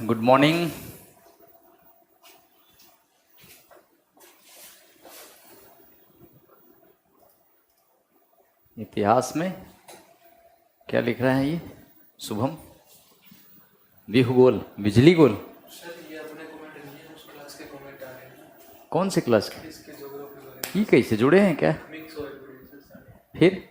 Good morning. इतिहास में क्या लिख रहा है ये शुभम? बिहुगोल, बिजली गोल। ये अपने कमेंट नहीं है, उस क्लास के कमेंट आ रहे हैं। कौन से क्लास के? इसके ज्योग्राफी वाले ये कैसे जुड़े हैं क्या? मिक्स हो रहे फिर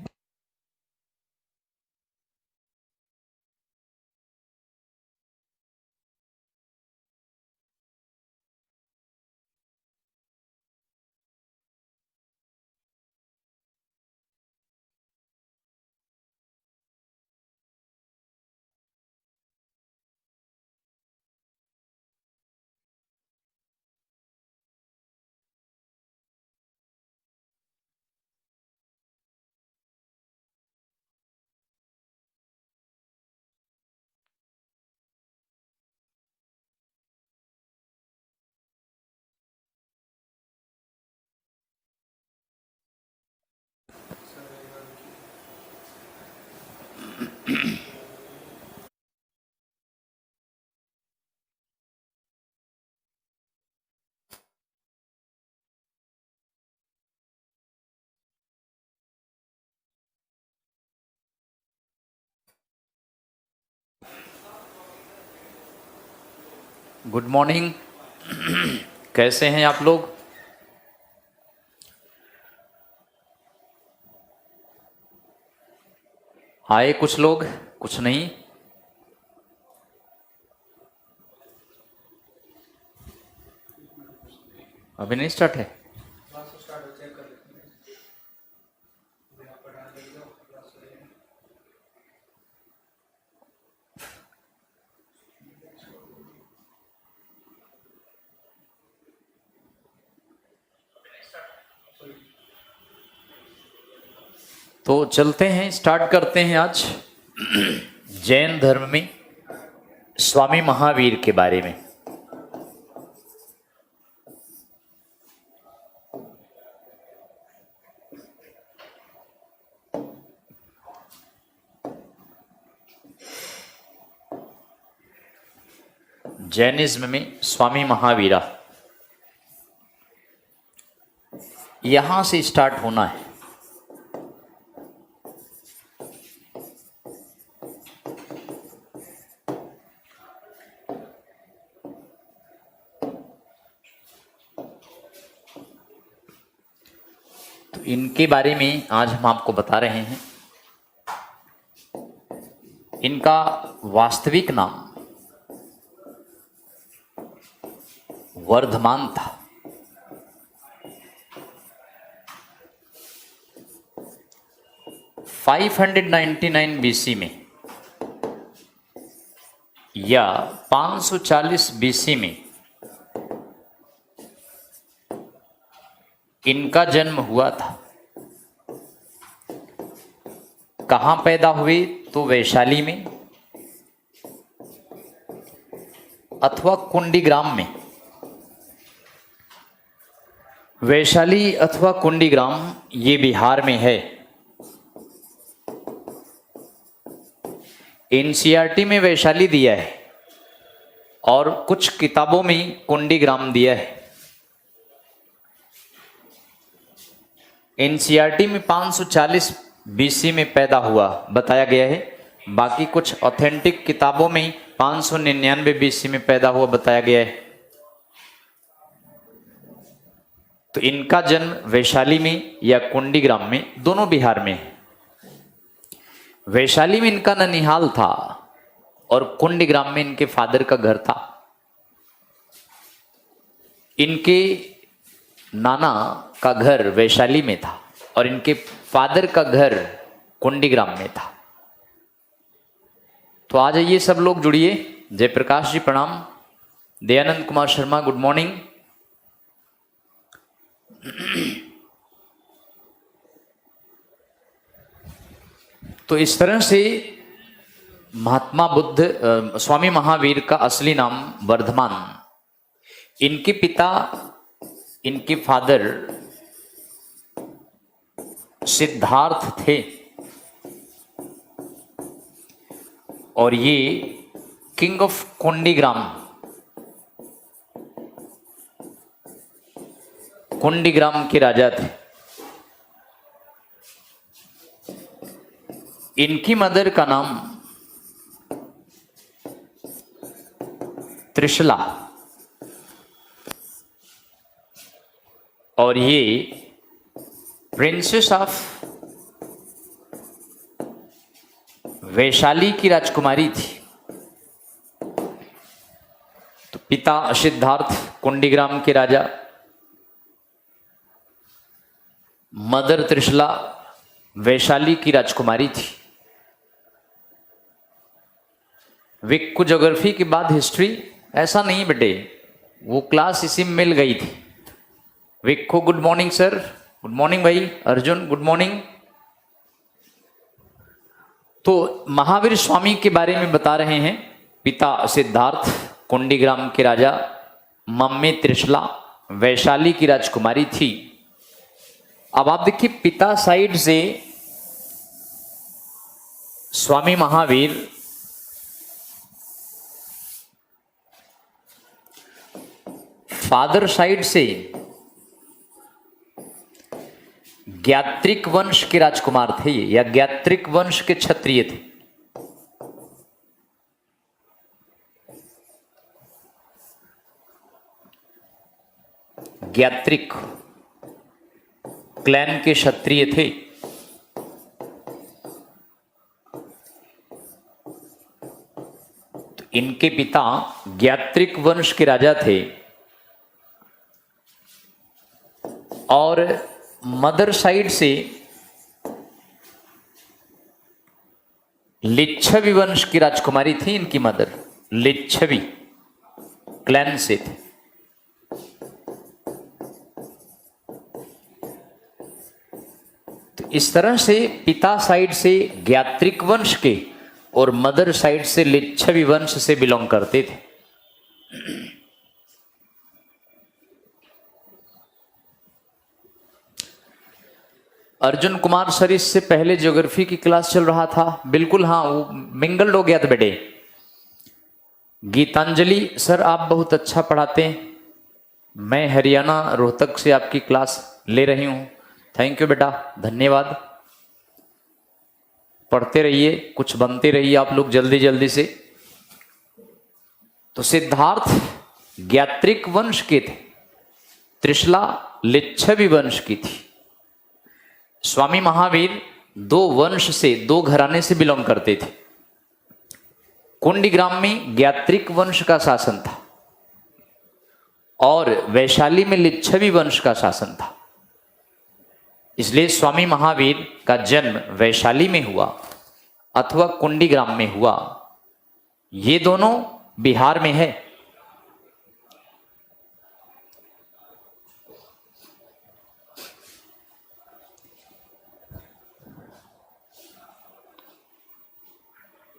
गुड मॉर्निंग। कैसे हैं आप लोग? आए कुछ लोग, कुछ नहीं। अभी नहीं स्टार्ट है। क्लास स्टार्ट हो चेक कर लेते हैं। बिना पढ़ा ले लो क्लास हो जाएगी। तो चलते हैं, स्टार्ट करते हैं आज जैन धर्म में स्वामी महावीर के बारे में। जैनिज्म में स्वामी महावीरा, यहां से स्टार्ट होना है। तो इनके बारे में आज हम आपको बता रहे हैं। इनका वास्तविक नाम वर्धमान था। फाइव 599 बीसी में या 540 बीसी में इनका जन्म हुआ था। कहां पैदा हुए? तो वैशाली में अथवा कुंडीग्राम में। वैशाली अथवा कुंडीग्राम ये बिहार में है। एनसीईआरटी में वैशाली दिया है और कुछ किताबों में कुंडीग्राम दिया है। एनसीईआरटी में 540 बीसी में पैदा हुआ बताया गया है। बाकी कुछ ऑथेंटिक किताबों में 599 बीसी में पैदा हुआ बताया गया है। तो इनका जन्म वैशाली में या कुंडीग्राम में, दोनों बिहार में है। वैशाली में इनका ननिहाल था और कुंडीग्राम में इनके फादर का घर था। इनके नाना का घर वैशाली में था और इनके फादर का घर कुंडीग्राम में था। तो आ जाइए सब लोग, जुड़िए। जयप्रकाश जी प्रणाम। Dayanand Kumar Sharma good morning. तो इस तरह से महात्मा बुद्ध स्वामी महावीर का असली नाम वर्धमान। इनके पिता, इनके फादर सिद्धार्थ थे और ये किंग ऑफ कुंडीग्राम कुंडीग्राम के राजा थे। इनकी मदर का नाम त्रिशला और ये प्रिंसेस ऑफ वैशाली की राजकुमारी थी। तो पिता सिद्धार्थ कुंडीग्राम के राजा, मदर त्रिशला वैशाली की राजकुमारी थी। विक्कू ज्योग्राफी के बाद हिस्ट्री ऐसा नहीं बेटे, वो क्लास इसी में मिल गई थी। Vikku good morning sir. Good morning भाई। Arjun good morning. तो महावीर स्वामी के बारे में बता रहे हैं। पिता सिद्धार्थ कुंडीग्राम के राजा, मम्मी त्रिशला वैशाली की राजकुमारी थी। अब आप देखिए पिता साइड से स्वामी महावीर फादर साइड से ज्ञात्रिक वंश के राजकुमार थे या ज्ञात्रिक वंश के क्षत्रिय थे। ज्ञात्रिक क्लैन के क्षत्रिय थे। तो इनके पिता ज्ञात्रिक वंश के राजा थे और मदर साइड से लिच्छवी वंश की राजकुमारी थी। इनकी मदर लिच्छवी क्लैन से थे। तो इस तरह से पिता साइड से ज्ञात्रिक वंश के और मदर साइड से लिच्छवी वंश से बिलोंग करते थे। अर्जुन कुमार सर, इससे पहले ज्योग्राफी की क्लास चल रहा था। बिल्कुल हाँ, वो मिंगल्ड हो गया था बेटे। गीतांजलि सर आप बहुत अच्छा पढ़ाते हैं। मैं हरियाणा रोहतक से आपकी क्लास ले रही हूँ। थैंक यू बेटा, धन्यवाद। पढ़ते रहिए, कुछ बनते रहिए आप लोग जल्दी जल्दी से। तो सिद्धार्थ ज्ञात्रिक वंश के थे, त्रिशला लिच्छवी वंश की थी। स्वामी महावीर दो वंश से, दो घराने से बिलोंग करते थे। कुंडीग्राम में ज्ञात्रिक वंश का शासन था और वैशाली में लिच्छवी वंश का शासन था। इसलिए स्वामी महावीर का जन्म वैशाली में हुआ अथवा कुंडीग्राम में हुआ। ये दोनों बिहार में है।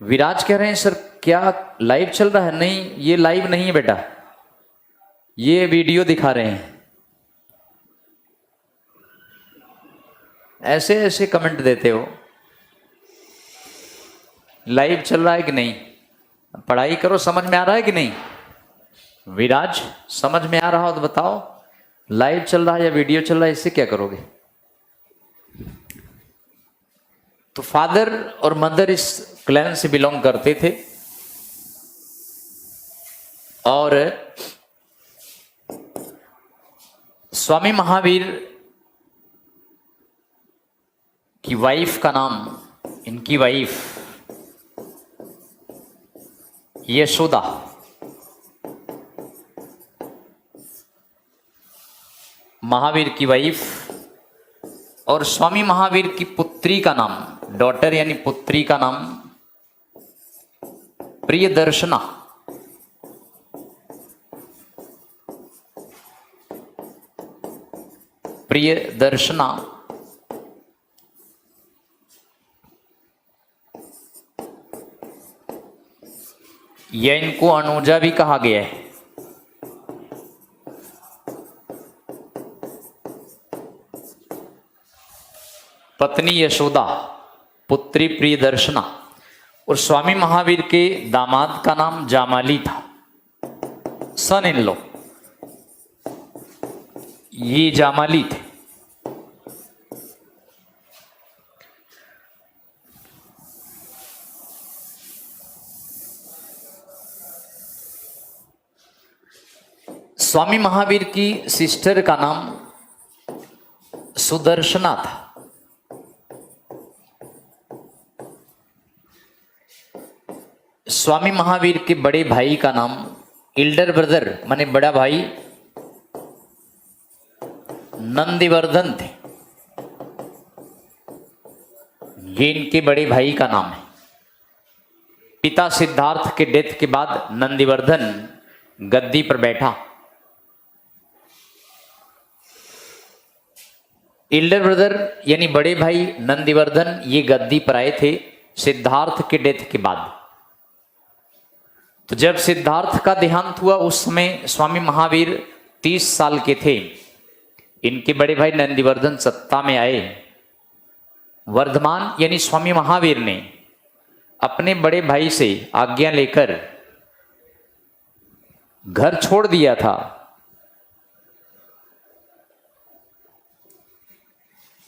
विराज कह रहे हैं सर क्या लाइव चल रहा है? नहीं, ये लाइव नहीं है बेटा, ये वीडियो दिखा रहे हैं। ऐसे ऐसे कमेंट देते हो। लाइव चल रहा है कि नहीं? पढ़ाई करो, समझ में आ रहा है कि नहीं? विराज समझ में आ रहा हो तो बताओ, लाइव चल रहा है या वीडियो चल रहा है, इससे क्या करोगे? तो फादर और मदर इस क्लैन से बिलोंग करते थे और स्वामी महावीर की वाइफ का नाम, इनकी वाइफ यशोदा, महावीर की वाइफ, और स्वामी महावीर की पुत्री का नाम, डॉटर यानी पुत्री का नाम प्रियदर्शना। प्रियदर्शना या इनको अनुजा भी कहा गया है। पत्नी यशोदा, पुत्री प्रियदर्शना, और स्वामी महावीर के दामाद का नाम जामाली था, सन इन लॉ। ये जामाली थे। स्वामी महावीर की सिस्टर का नाम सुदर्शना था। स्वामी महावीर के बड़े भाई का नाम, एल्डर ब्रदर माने बड़ा भाई, नंदिवर्धन थे। ये इनके बड़े भाई का नाम है। पिता सिद्धार्थ के डेथ के बाद नंदिवर्धन गद्दी पर बैठा। एल्डर ब्रदर यानी बड़े भाई नंदिवर्धन ये गद्दी पर आए थे सिद्धार्थ के डेथ के बाद। तो जब सिद्धार्थ का देहांत हुआ उस समय स्वामी महावीर 30 साल के थे। इनके बड़े भाई नंदिवर्धन सत्ता में आए। वर्धमान यानी स्वामी महावीर ने अपने बड़े भाई से आज्ञा लेकर घर छोड़ दिया था।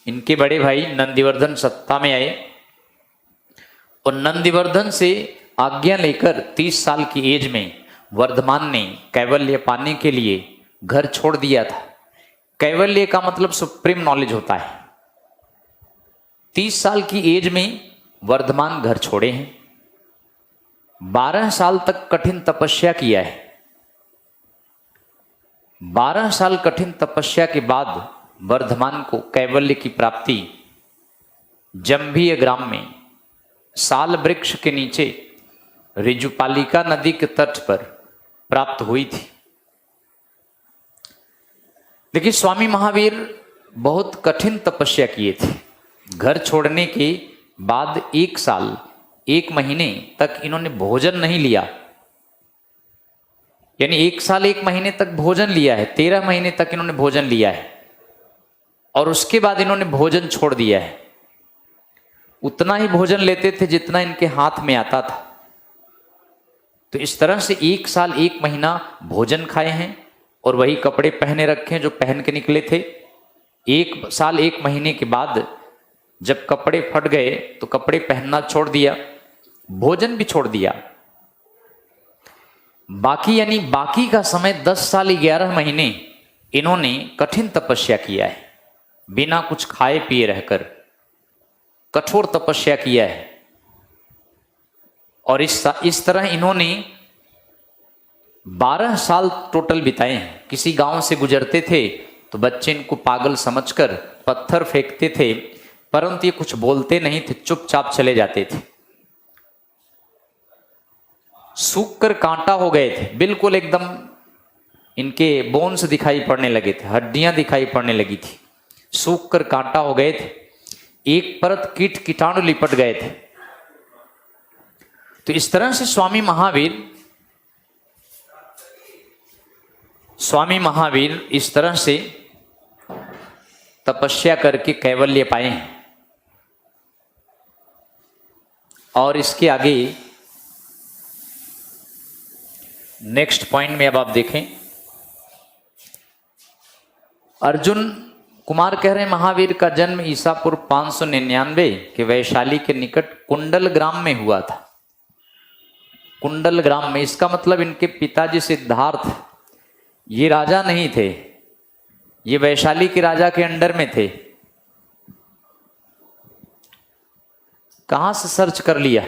इनके बड़े भाई नंदिवर्धन सत्ता में आए और नंदिवर्धन से आज्ञा लेकर 30 साल की एज में वर्धमान ने कैवल्य पाने के लिए घर छोड़ दिया था। कैवल्य का मतलब सुप्रीम नॉलेज होता है। 30 साल की एज में वर्धमान घर छोड़े हैं। 12 साल तक कठिन तपस्या किया है। 12 साल कठिन तपस्या के बाद वर्धमान को कैवल्य की प्राप्ति जंभीय ग्राम में साल वृक्ष के नीचे ऋजुपालिका नदी के तट पर प्राप्त हुई थी। देखिए स्वामी महावीर बहुत कठिन तपस्या किए थे। घर छोड़ने के बाद 1 साल 1 महीने तक इन्होंने भोजन नहीं लिया। यानी 1 साल 1 महीने तक भोजन लिया है, 13 महीने तक इन्होंने भोजन लिया है और उसके बाद इन्होंने भोजन छोड़ दिया है। उतना ही भोजन लेते थे जितना इनके हाथ में आता था। तो इस तरह से 1 साल 1 महीना भोजन खाए हैं और वही कपड़े पहने रखे हैं जो पहन के निकले थे। 1 साल 1 महीने के बाद जब कपड़े फट गए तो कपड़े पहनना छोड़ दिया, भोजन भी छोड़ दिया। बाकी यानी बाकी का समय 10 साल 11 महीने इन्होंने कठिन तपस्या किया है। बिना कुछ खाए पिए रहकर कठोर तपस्या किया है। और इस तरह इन्होंने 12 साल टोटल बिताए हैं। किसी गांव से गुजरते थे तो बच्चे इनको पागल समझकर पत्थर फेंकते थे, परंतु ये कुछ बोलते नहीं थे, चुपचाप चले जाते थे। सूख कर कांटा हो गए थे, बिल्कुल एकदम इनके बोन्स दिखाई पड़ने लगे थे, हड्डियां दिखाई पड़ने लगी थी, सूख कर कांटा हो गए थे, एक परत कीट कीटाणु लिपट गए थे। तो इस तरह से स्वामी महावीर इस तरह से तपस्या करके कैवल्य पाए हैं। और इसके आगे नेक्स्ट पॉइंट में अब आप देखें, अर्जुन कुमार कह रहे हैं महावीर का जन्म ईसापुर 599 के वैशाली के निकट कुंडल ग्राम में हुआ था। कुंडल ग्राम में, इसका मतलब इनके पिताजी सिद्धार्थ ये राजा नहीं थे, ये वैशाली के राजा के अंडर में थे। कहां से सर्च कर लिया?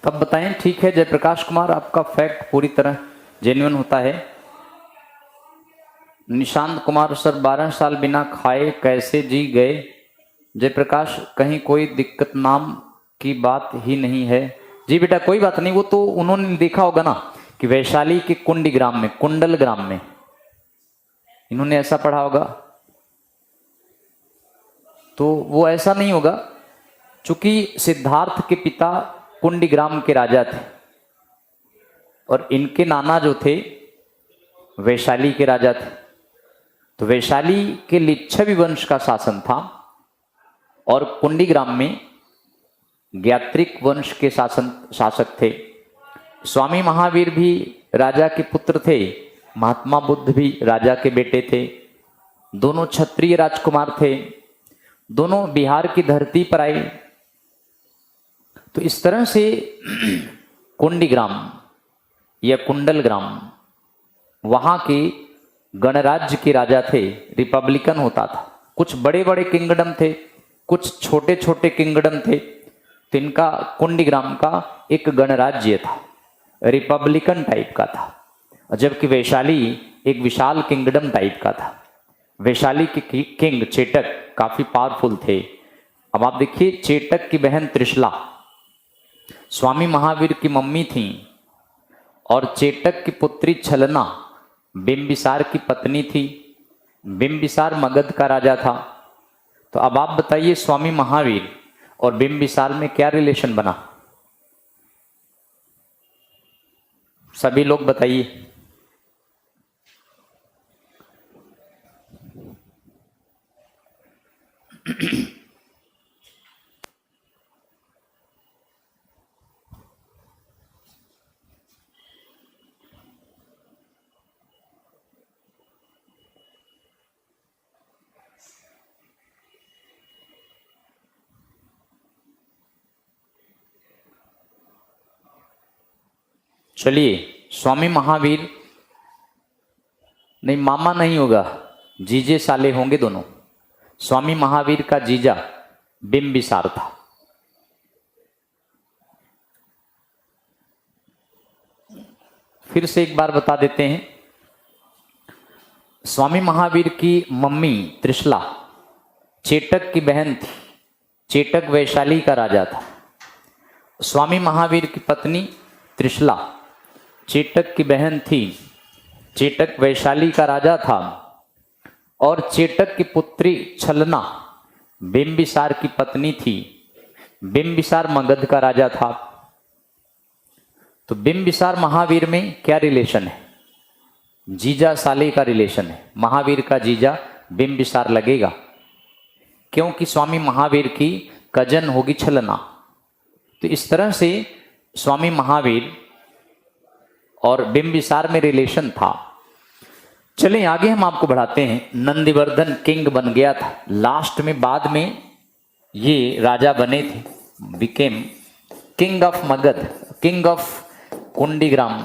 तब बताएं। ठीक है जयप्रकाश कुमार, आपका फैक्ट पूरी तरह जेन्युइन होता है। निशांत कुमार सर 12 साल बिना खाए कैसे जी गए? जयप्रकाश कहीं कोई दिक्कत नाम की बात ही नहीं है। जी बेटा कोई बात नहीं, वो तो उन्होंने देखा होगा ना कि वैशाली के कुंडी ग्राम में, कुंडल ग्राम में, इन्होंने ऐसा पढ़ा होगा, तो वो ऐसा नहीं होगा। चूंकि सिद्धार्थ के पिता कुंडी ग्राम के राजा थे और इनके नाना जो थे वैशाली के राजा थे, तो वैशाली के लिच्छवी वंश का शासन था और कुंडीग्राम में ज्ञात्रिक वंश के शासक थे। स्वामी महावीर भी राजा के पुत्र थे, महात्मा बुद्ध भी राजा के बेटे थे, दोनों क्षत्रिय राजकुमार थे, दोनों बिहार की धरती पर आए। तो इस तरह से कुंडीग्राम या कुंडल ग्राम वहां के गणराज्य के राजा थे, रिपब्लिकन होता था। कुछ बड़े बड़े किंगडम थे, कुछ छोटे छोटे किंगडम थे, तो इनका कुंडीग्राम का एक गणराज्य था, रिपब्लिकन टाइप का था, जबकि वैशाली एक विशाल किंगडम टाइप का था। वैशाली के किंग चेटक काफी पावरफुल थे। अब आप देखिए, चेटक की बहन त्रिशला स्वामी महावीर की मम्मी थी और चेटक की पुत्री छलना बिंबिसार की पत्नी थी। बिंबिसार मगध का राजा था। तो अब आप बताइए, स्वामी महावीर और बिंबिसार में क्या रिलेशन बना? सभी लोग बताइए। चलिए, स्वामी महावीर नहीं, मामा नहीं होगा, जीजे साले होंगे दोनों। स्वामी महावीर का जीजा बिंबिसार था। फिर से एक बार बता देते हैं, स्वामी महावीर की मम्मी त्रिशला चेटक की बहन थी। चेटक वैशाली का राजा था। स्वामी महावीर की पत्नी त्रिशला चेटक की बहन थी। चेटक वैशाली का राजा था और चेटक की पुत्री छलना बिंबिसार की पत्नी थी। बिंबिसार मगध का राजा था। तो बिंबिसार महावीर में क्या रिलेशन है? जीजा साले का रिलेशन है। महावीर का जीजा बिंबिसार लगेगा, क्योंकि स्वामी महावीर की कजन होगी छलना। तो इस तरह से स्वामी महावीर और बिंबिसार में रिलेशन था। चलें आगे हम आपको बढ़ाते हैं। नंदिवर्धन किंग बन गया था लास्ट में, बाद में ये राजा बने थे, became king of Magadh, king of Kundigram.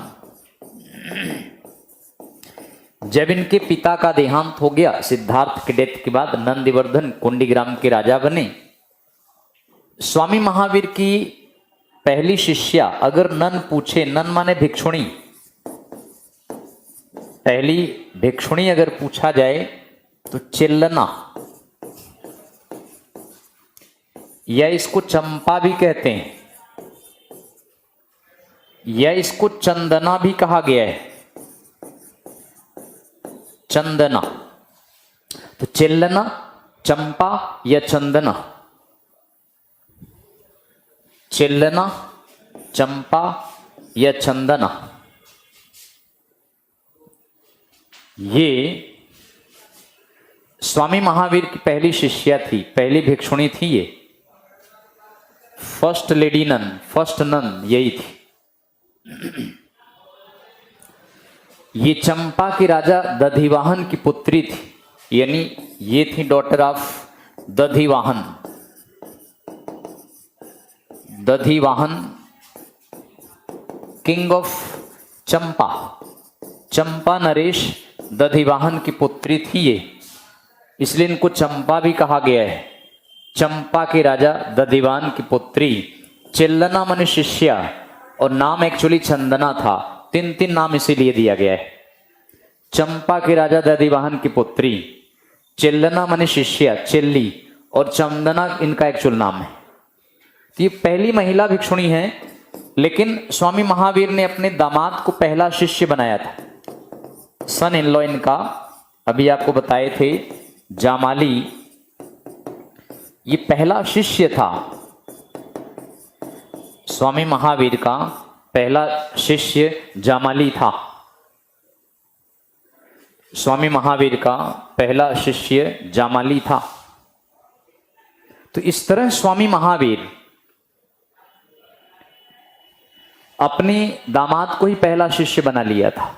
जब इनके पिता का देहांत हो गया, सिद्धार्थ के डेथ के बाद, नंदिवर्धन कुंडीग्राम के राजा बने। स्वामी महावीर की पहली शिष्या, अगर नन पूछे, नन माने भिक्षुणी, पहली भिक्षुणी अगर पूछा जाए तो चिल्लना, या इसको चंपा भी कहते हैं, या इसको चंदना भी कहा गया है, चंदना। तो चिल्लना, चंपा या चंदना, चिल्लना, चंपा या चंदना, ये स्वामी महावीर की पहली शिष्या थी, पहली भिक्षुणी थी। ये first lady nun, first nun यही थी। ये चंपा की राजा दधिवाहन की पुत्री थी, यानी ये थी daughter of Dadhivahan. Dadhivahan king of Champa, Champa नरेश दधिवाहन की पुत्री थी ये, इसलिए इनको चंपा भी कहा गया है। चंपा के राजा दधिवाहन की पुत्री। चिल्लना मन शिष्या और नाम एक्चुअली चंदना था। 3 नाम इसीलिए दिया गया है। चंपा के राजा दधिवाहन की पुत्री, चिल्लना माने शिष्या चिल्ली, और चंदना इनका एक्चुअल नाम है। तो ये पहली महिला भिक्षुणी है, लेकिन स्वामी महावीर ने अपने दामाद को पहला शिष्य बनाया था। सन इन लॉ इनका अभी आपको बताए थे जामाली, ये पहला शिष्य था। स्वामी महावीर का पहला शिष्य जामाली था। स्वामी महावीर का पहला शिष्य जामाली था। तो इस तरह स्वामी महावीर अपने दामाद को ही पहला शिष्य बना लिया था।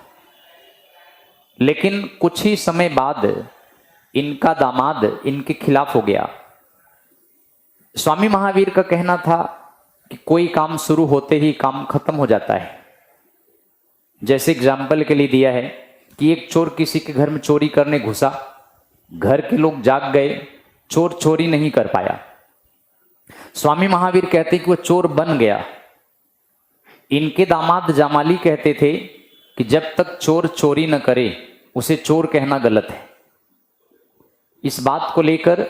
लेकिन कुछ ही समय बाद इनका दामाद इनके खिलाफ हो गया। स्वामी महावीर का कहना था कि कोई काम शुरू होते ही काम खत्म हो जाता है। जैसे एग्जाम्पल के लिए दिया है कि एक चोर किसी के घर में चोरी करने घुसा, घर के लोग जाग गए, चोर चोरी नहीं कर पाया। स्वामी महावीर कहते कि वो चोर बन गया। इनके दामाद जामाली कहते थे कि जब तक चोर चोरी न करे उसे चोर कहना गलत है। इस बात को लेकर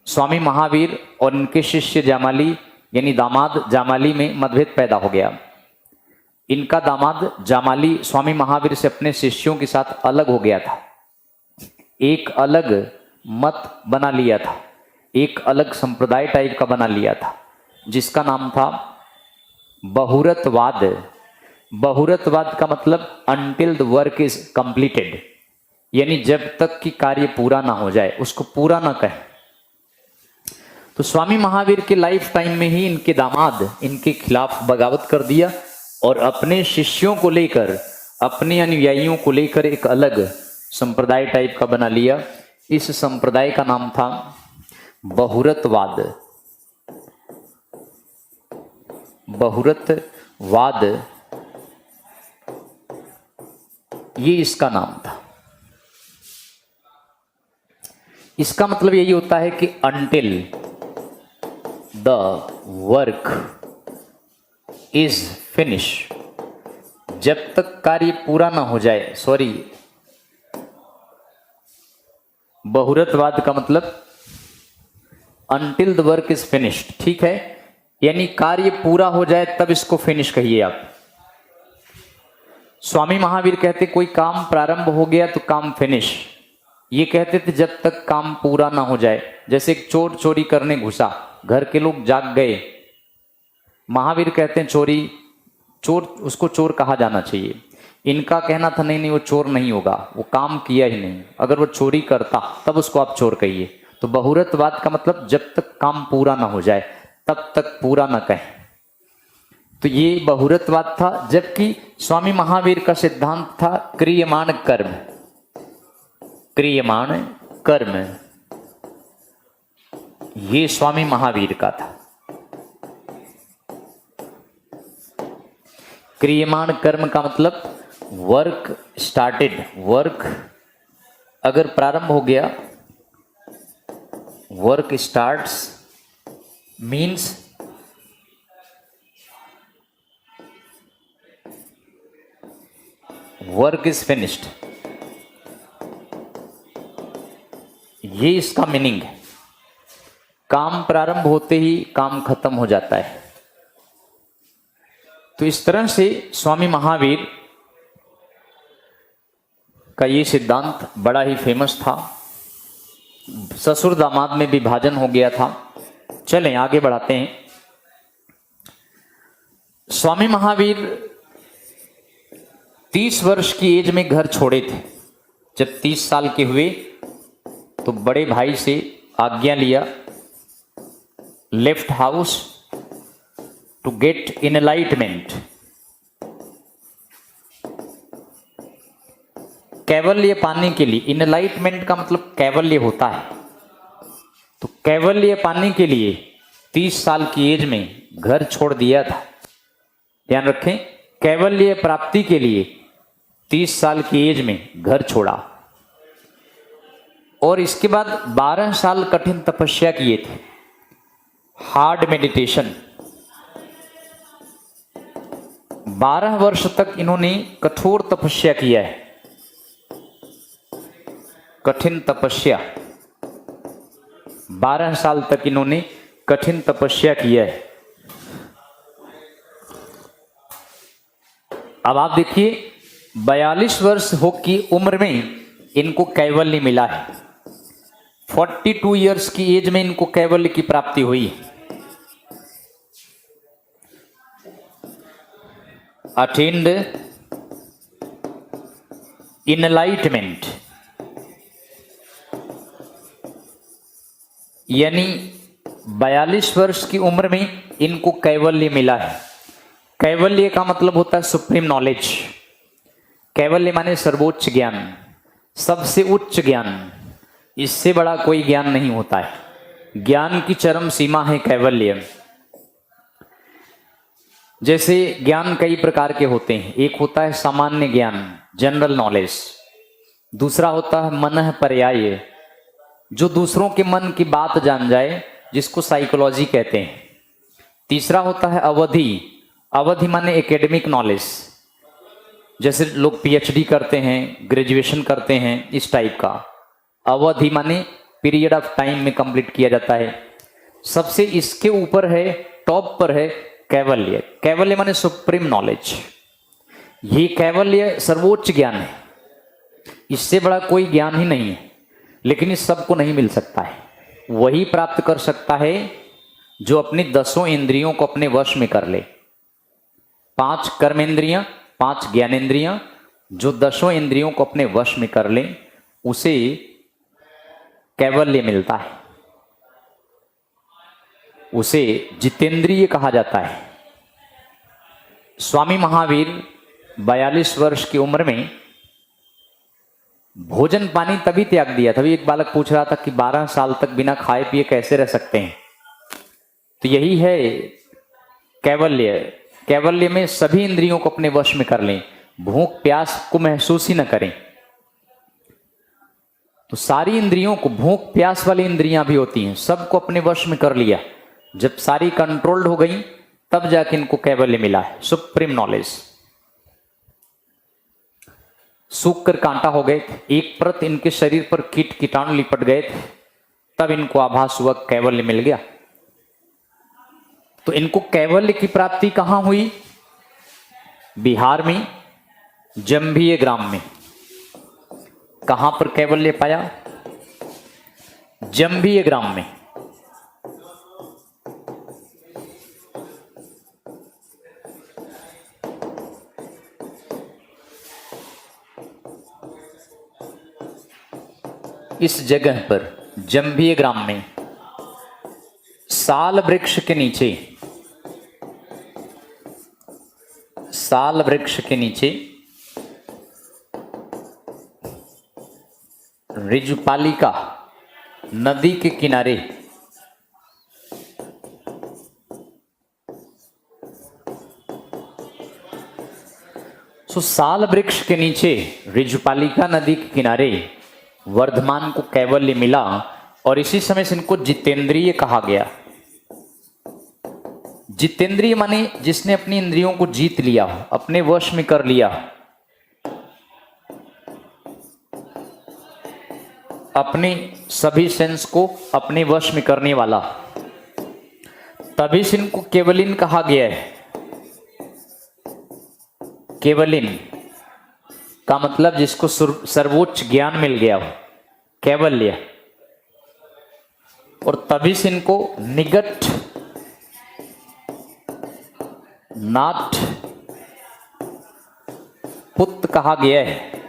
स्वामी महावीर और इनके शिष्य जामाली यानी दामाद जामाली में मतभेद पैदा हो गया। इनका दामाद जामाली स्वामी महावीर से अपने शिष्यों के साथ अलग हो गया था। एक अलग मत बना लिया था, एक अलग संप्रदाय टाइप का बना लिया था, जिसका नाम था बहुरतवाद। बहुरतवाद का मतलब until the work is completed, यानी जब तक कि कार्य पूरा ना हो जाए उसको पूरा ना कहें। तो स्वामी महावीर के लाइफ टाइम में ही इनके दामाद इनके खिलाफ बगावत कर दिया और अपने शिष्यों को लेकर, अपने अनुयायियों को लेकर एक अलग संप्रदाय टाइप का बना लिया। इस संप्रदाय का नाम था बहुरतवाद। बहुरतवाद ये इसका नाम था। इसका मतलब यही होता है कि until the work is finish, जब तक कार्य पूरा ना हो जाए। सॉरी, बहुरतवाद का मतलब until the work is finished, ठीक है, यानी कार्य पूरा हो जाए तब इसको फिनिश कहिए आप। स्वामी महावीर कहते कोई काम प्रारंभ हो गया तो काम फिनिश। ये कहते थे जब तक काम पूरा ना हो जाए। जैसे एक चोर चोरी करने घुसा, घर के लोग जाग गए, महावीर कहते हैं चोर उसको चोर कहा जाना चाहिए। इनका कहना था नहीं वो चोर नहीं होगा, वो काम किया ही नहीं, अगर वो चोरी करता तब उसको आप चोर कहिए। तो बहुरतवाद का मतलब जब तक काम पूरा ना हो जाए तब तक पूरा ना कहें। तो ये बहुरतवाद था। जबकि स्वामी महावीर का सिद्धांत था क्रियमाण कर्म। क्रियमाण कर्म ये स्वामी महावीर का था। क्रियमाण कर्म का मतलब वर्क स्टार्टेड, वर्क अगर प्रारंभ हो गया, work starts means work is finished, ये इसका मीनिंग है। काम प्रारंभ होते ही काम खत्म हो जाता है। तो इस तरह से स्वामी महावीर का ये सिद्धांत बड़ा ही फेमस था। ससुर दामाद में विभाजन हो गया था। चलें आगे बढ़ाते हैं। स्वामी महावीर 30 वर्ष की एज में घर छोड़े थे। जब 30 साल के हुए तो बड़े भाई से आज्ञा लिया, left house to get enlightenment. कैवल्य पाने के लिए, इनलाइटमेंट का मतलब कैवल्य होता है। तो कैवल्य पाने के लिए 30 साल की एज में घर छोड़ दिया था। ध्यान रखें, कैवल्य प्राप्ति के लिए 30 साल की एज में घर छोड़ा और इसके बाद 12 साल कठिन तपस्या किए थे, हार्ड मेडिटेशन। 12 वर्ष तक इन्होंने कठोर तपस्या किया है, कठिन तपस्या। 12 साल तक इन्होंने कठिन तपस्या किया है। अब आप देखिए 42 वर्ष हो की उम्र में इनको कैवल्य मिला है। 42 इयर्स की एज में इनको कैवल्य की प्राप्ति हुई। अटेन्ड इनलाइटमेंट, यानी 42 वर्ष की उम्र में इनको कैवल्य मिला है। कैवल्य का मतलब होता है सुप्रीम नॉलेज। कैवल्य माने सर्वोच्च ज्ञान, सबसे उच्च ज्ञान। इससे बड़ा कोई ज्ञान नहीं होता है। ज्ञान की चरम सीमा है कैवल्य। जैसे ज्ञान कई प्रकार के होते हैं। एक होता है सामान्य ज्ञान, जनरल नॉलेज। दूसरा होता है मनः पर्याय, जो दूसरों के मन की बात जान जाए, जिसको साइकोलॉजी कहते हैं। तीसरा होता है अवधि। अवधि माने एकेडमिक नॉलेज, जैसे लोग पीएचडी करते हैं, ग्रेजुएशन करते हैं, इस टाइप का। अवधि माने पीरियड ऑफ टाइम में कंप्लीट किया जाता है। सबसे इसके ऊपर है, टॉप पर है कैवल्य। कैवल्य माने सुप्रीम नॉलेज। ये कैवल्य सर्वोच्च ज्ञान है। इससे बड़ा कोई ज्ञान ही नहीं है। लेकिन इस सबको नहीं मिल सकता है। वही प्राप्त कर सकता है जो अपनी 10 इंद्रियों को अपने वश में कर ले। 5 कर्मेंद्रियां, 5 ज्ञानेंद्रियां, जो 10 इंद्रियों को अपने वश में कर ले, उसे कैवल्य मिलता है। उसे जितेंद्रिय कहा जाता है। स्वामी महावीर 42 वर्ष की उम्र में भोजन पानी तभी त्याग दिया। तभी एक बालक पूछ रहा था कि 12 साल तक बिना खाए पिए कैसे रह सकते हैं। तो यही है कैवल्य। कैवल्य में सभी इंद्रियों को अपने वश में कर लें, भूख प्यास को महसूस ही न करें। तो सारी इंद्रियों को, भूख प्यास वाली इंद्रियां भी होती हैं, सबको अपने वश में कर लिया। जब सारी कंट्रोल्ड हो गई, तब जाके इनको कैवल्य मिला है, सुप्रीम नॉलेज। सूख कर कांटा हो गए थे, एक परत इनके शरीर पर कीट कीटाणु लिपट गए थे, तब इनको आभास हुआ कैवल्य मिल गया। तो इनको कैवल्य की प्राप्ति कहां हुई? बिहार में जंभिये ग्राम में। कहां पर कैवल्य पाया? जंभिये ग्राम में। इस जगह पर जंभिये ग्राम में साल वृक्ष के नीचे, साल वृक्ष के नीचे ऋजुपालिका नदी के किनारे साल वृक्ष के नीचे ऋजुपालिका नदी के किनारे वर्धमान को कैवल्य मिला। और इसी समय से इनको जितेंद्रिय कहा गया। जितेंद्रिय माने जिसने अपनी इंद्रियों को जीत लिया, अपने वश में कर लिया, अपने सभी सेंस को अपने वश में करने वाला। तभी से इनको केवलिन कहा गया है। केवलिन का मतलब जिसको सर्वोच्च ज्ञान मिल गया हो, कैवल्य। और तभी से इनको निगट नाट पुत्र कहा गया है।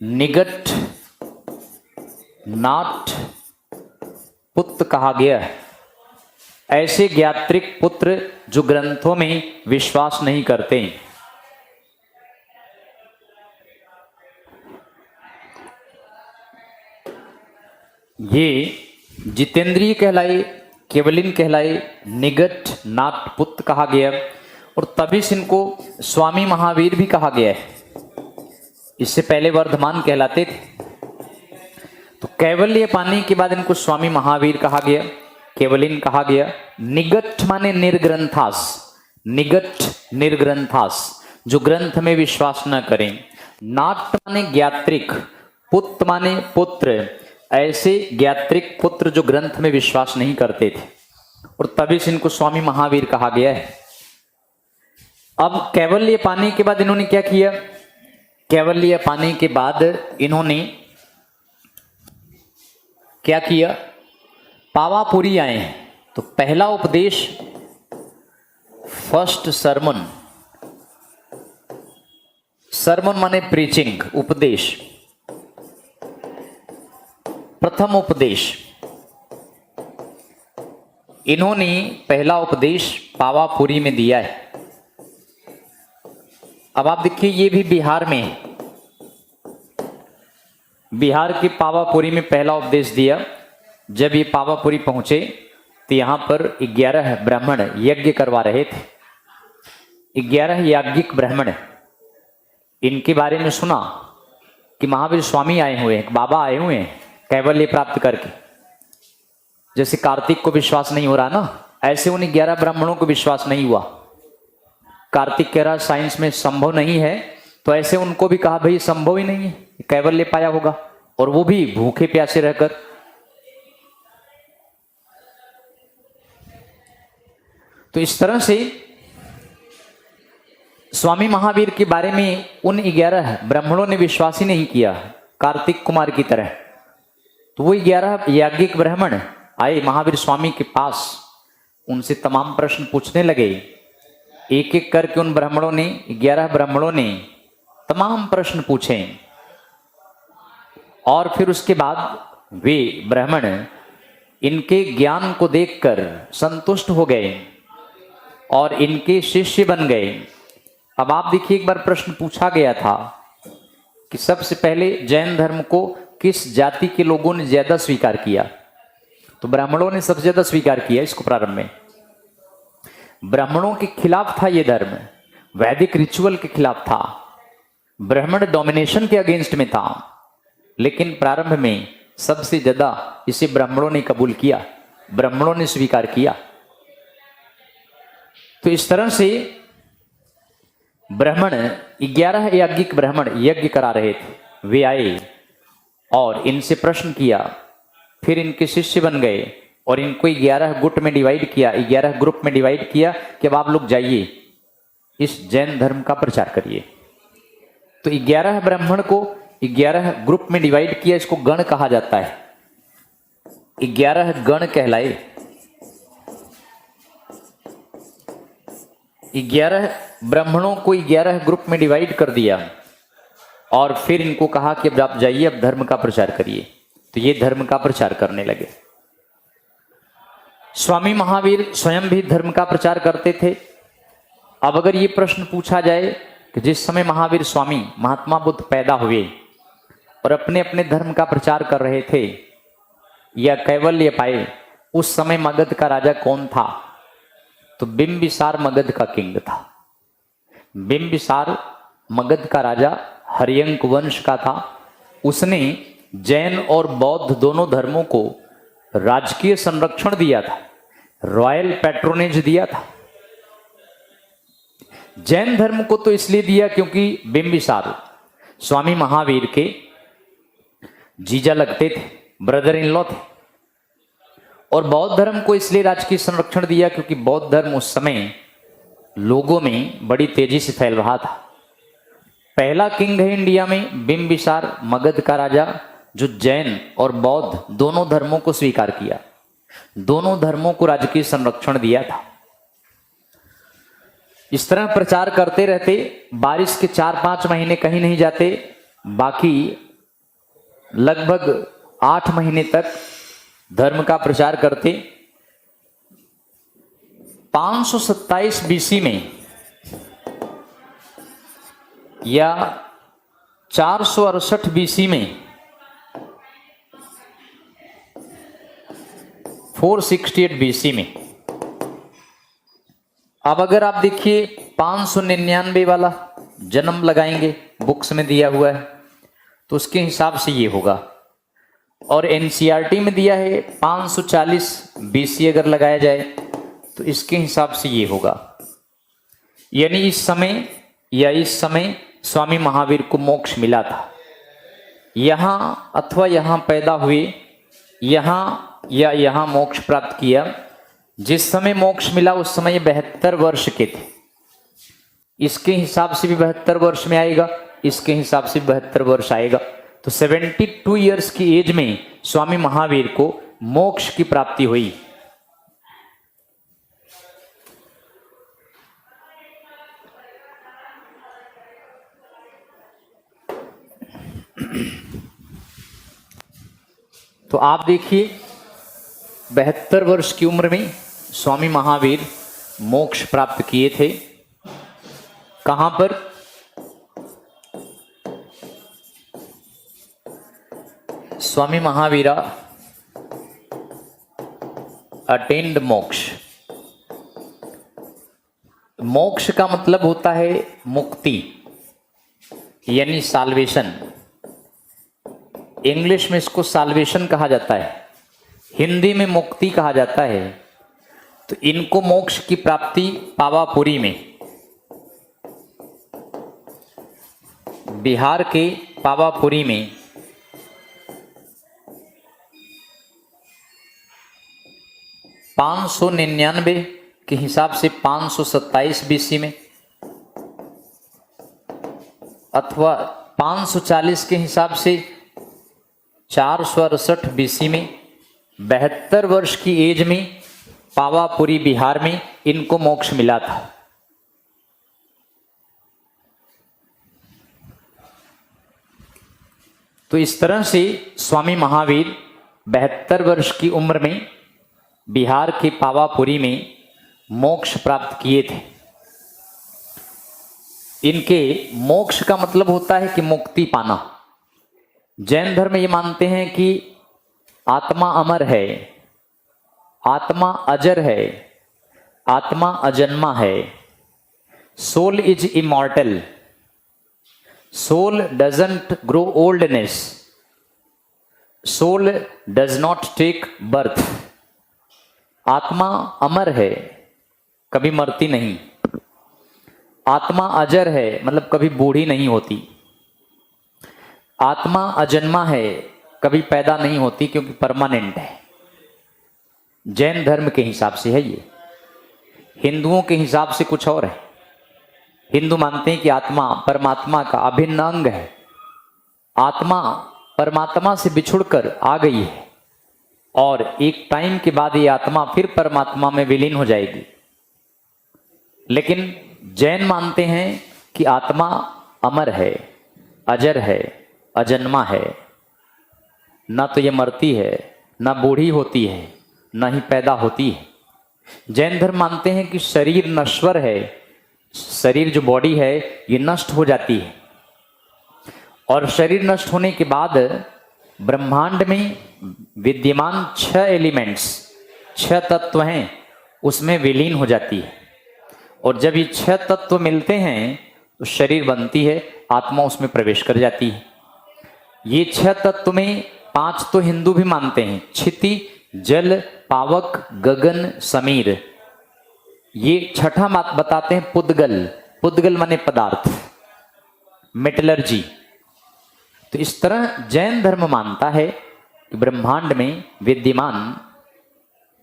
निगट नाट पुत्र कहा गया है। ऐसे ज्ञात्रिक पुत्र जो ग्रंथों में विश्वास नहीं करते। ये जितेंद्रिय कहलाए, केवलिन कहलाए, निगट नाट पुत्र कहा गया। और तभी से इनको स्वामी महावीर भी कहा गया है। इससे पहले वर्धमान कहलाते थे। तो कैवल्य पाने के बाद इनको स्वामी महावीर कहा गया। केवलिन कहा गया। निगट माने निर्ग्रंथास, निगट निर्ग्रंथास, जो ग्रंथ में विश्वास न करें। नाट माने ज्ञात्रिक, पुत्र माने पुत्र, ऐसे ज्ञात्रिक पुत्र जो ग्रंथ में विश्वास नहीं करते थे, और तभी से इनको स्वामी महावीर कहा गया है। अब कैवल्य पाने के बाद इन्होंने क्या किया? कैवल्य पाने के बाद इन्होंने क्या किया? पावापुरी आए हैं। तो पहला उपदेश, फर्स्ट सरमन, सरमन माने प्रीचिंग, उपदेश, प्रथम उपदेश। इन्होंने पहला उपदेश पावापुरी में दिया है। अब आप देखिए, ये भी बिहार में है। बिहार के पावापुरी में पहला उपदेश दिया। जब ये पावापुरी पहुंचे तो यहां पर 11 ब्राह्मण यज्ञ करवा रहे थे। 11 याज्ञिक ब्राह्मण, इनके बारे में सुना कि महावीर स्वामी आए हुए हैं, बाबा आए हुए हैं कैवल्य प्राप्त करके। जैसे कार्तिक को विश्वास नहीं हो रहा ना, ऐसे उन 11 ब्राह्मणों को विश्वास नहीं हुआ। कार्तिक कह रहा साइंस में संभव नहीं है, तो ऐसे उनको भी कहा भाई संभव ही नहीं है, कैवल्य पाया होगा, और वो भी भूखे प्यासे रहकर। तो इस तरह से स्वामी महावीर के बारे में उन 11 ब्राह्मणों ने विश्वास ही नहीं किया, कार्तिक कुमार की तरह। तो वो 11 याज्ञिक ब्राह्मण आए महावीर स्वामी के पास, उनसे तमाम प्रश्न पूछने लगे। एक एक करके उन ब्राह्मणों ने, 11 ब्राह्मणों ने तमाम प्रश्न पूछे, और फिर उसके बाद वे ब्राह्मण इनके ज्ञान को देखकर संतुष्ट हो गए और इनके शिष्य बन गए। अब आप देखिए, एक बार प्रश्न पूछा गया था कि सबसे पहले जैन धर्म को किस जाति के लोगों ने ज्यादा स्वीकार किया? तो ब्राह्मणों ने सबसे ज्यादा स्वीकार किया इसको। प्रारंभ में ब्राह्मणों के खिलाफ था ये धर्म, वैदिक रिचुअल के खिलाफ था, ब्राह्मण डोमिनेशन के अगेंस्ट में था, लेकिन प्रारंभ में सबसे ज्यादा इसे ब्राह्मणों ने कबूल किया, ब्राह्मणों ने स्वीकार किया। तो इस तरह से ब्राह्मण, 11 याज्ञिक ब्राह्मण यज्ञ करा रहे थे, वे आए और इनसे प्रश्न किया, फिर इनके शिष्य बन गए और इनको 11 गुट में डिवाइड किया, 11 ग्रुप में डिवाइड किया कि अब आप लोग जाइए इस जैन धर्म का प्रचार करिए। तो 11 ब्राह्मण को 11 ग्रुप में डिवाइड किया, इसको गण कहा जाता है। 11 गण कहलाए। 11 ब्राह्मणों को 11 ग्रुप में डिवाइड कर दिया और फिर इनको कहा कि अब आप जाइए, अब धर्म का प्रचार करिए। तो ये धर्म का प्रचार करने लगे। स्वामी महावीर स्वयं भी धर्म का प्रचार करते थे। अब अगर ये प्रश्न पूछा जाए कि जिस समय महावीर स्वामी महात्मा बुद्ध पैदा हुए और अपने अपने धर्म का प्रचार कर रहे थे या कैवल्य पाए, उस समय मगध का राजा कौन था? तो बिंबिसार मगध का किंग था। बिंबिसार मगध का राजा हर्यंक वंश का था। उसने जैन और बौद्ध दोनों धर्मों को राजकीय संरक्षण दिया था, रॉयल पैट्रोनेज दिया था। जैन धर्म को तो इसलिए दिया क्योंकि बिंबिसार स्वामी महावीर के जीजा लगते थे, ब्रदर इन लॉ थे। और बौद्ध धर्म को इसलिए राजकीय संरक्षण दिया क्योंकि बौद्ध धर्म उस समय लोगों में बड़ी तेजी से फैल रहा था। पहला किंग है इंडिया में बिंबिसार मगध का राजा, जो जैन और बौद्ध दोनों धर्मों को स्वीकार किया, दोनों धर्मों को राजकीय संरक्षण दिया था। इस तरह प्रचार करते रहते, बारिश के 4-5 महीने कहीं नहीं जाते, बाकी लगभग 8 महीने तक धर्म का प्रचार करते। 527 बीसी में या 468 बीसी में 468 बीसी में, अब अगर आप देखिए 599 वाला जन्म लगाएंगे, बुक्स में दिया हुआ है, तो उसके हिसाब से ये होगा। और एनसीईआरटी में दिया है 540 बीसी अगर लगाया जाए तो इसके हिसाब से ये होगा, यानी इस समय स्वामी महावीर को मोक्ष मिला था। यहां अथवा यहां पैदा हुए, यहां या यहां मोक्ष प्राप्त किया। जिस समय मोक्ष मिला उस समय 72 वर्ष के थे। इसके हिसाब से भी 72 वर्ष में आएगा, इसके हिसाब से 72 वर्ष आएगा। तो 72 ईयर्स की एज में स्वामी महावीर को मोक्ष की प्राप्ति हुई। तो आप देखिए 72 वर्ष की उम्र में स्वामी महावीर मोक्ष प्राप्त किए थे। कहां पर? स्वामी महावीरा अटेन्ड मोक्ष। मोक्ष का मतलब होता है मुक्ति, यानी साल्वेशन। इंग्लिश में इसको साल्वेशन कहा जाता है, हिंदी में मुक्ति कहा जाता है। तो इनको मोक्ष की प्राप्ति पावापुरी में, बिहार के पावापुरी में 599 के हिसाब से 527 बीसी में, अथवा 540 के हिसाब से 468 बीसी में, 72 वर्ष की एज में पावापुरी बिहार में इनको मोक्ष मिला था। तो इस तरह से स्वामी महावीर 72 वर्ष की उम्र में बिहार के पावापुरी में मोक्ष प्राप्त किए थे। इनके मोक्ष का मतलब होता है कि मुक्ति पाना। जैन धर्म ये मानते हैं कि आत्मा अमर है, आत्मा अजर है, आत्मा अजन्मा है। Soul is immortal, soul doesn't grow oldness, soul does not take birth. आत्मा अमर है, कभी मरती नहीं। आत्मा अजर है, मतलब कभी बूढ़ी नहीं होती। आत्मा अजन्मा है, कभी पैदा नहीं होती क्योंकि परमानेंट है। जैन धर्म के हिसाब से है ये। हिंदुओं के हिसाब से कुछ और है। हिंदू मानते हैं कि आत्मा परमात्मा का अभिन्न अंग है। आत्मा परमात्मा से बिछुड़कर आ गई है और एक टाइम के बाद ये आत्मा फिर परमात्मा में विलीन हो जाएगी। लेकिन जैन मानते हैं कि आत्मा अमर है, अजर है, अजन्मा है। ना तो ये मरती है, ना बूढ़ी होती है, ना ही पैदा होती है। जैन धर्म मानते हैं कि शरीर नश्वर है, शरीर जो बॉडी है ये नष्ट हो जाती है और शरीर नष्ट होने के बाद ब्रह्मांड में विद्यमान 6 एलिमेंट्स, 6 तत्व हैं, उसमें विलीन हो जाती है। और जब ये 6 तत्व मिलते हैं तो शरीर बनती है, आत्मा उसमें प्रवेश कर जाती है। ये 6 तत्व में 5 तो हिंदू भी मानते हैं, क्षिति, जल, पावक, गगन, समीर। ये छठा बताते हैं पुद्गल। पुद्गल माने पदार्थ, मेटलर्जी। तो इस तरह जैन धर्म मानता है कि ब्रह्मांड में विद्यमान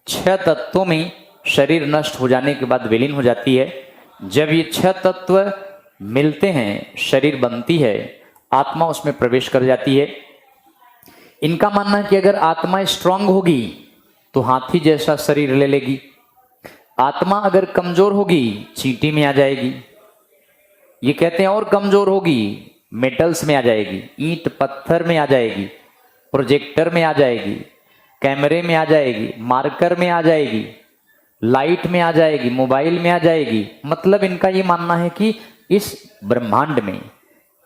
6 तत्वों में शरीर नष्ट हो जाने के बाद विलीन हो जाती है। जब ये 6 तत्व मिलते हैं, शरीर बनती है, आत्मा उसमें प्रवेश कर जाती है। इनका मानना है कि अगर आत्मा स्ट्रांग होगी तो हाथी जैसा शरीर ले लेगी। आत्मा अगर कमजोर होगी चींटी में आ जाएगी। ये कहते हैं और कमजोर होगी मेटल्स में आ जाएगी, ईंट पत्थर में आ जाएगी, प्रोजेक्टर में आ जाएगी, कैमरे में आ जाएगी, मार्कर में आ जाएगी, लाइट में आ जाएगी, मोबाइल में आ जाएगी। मतलब इनका ये मानना है कि इस ब्रह्मांड में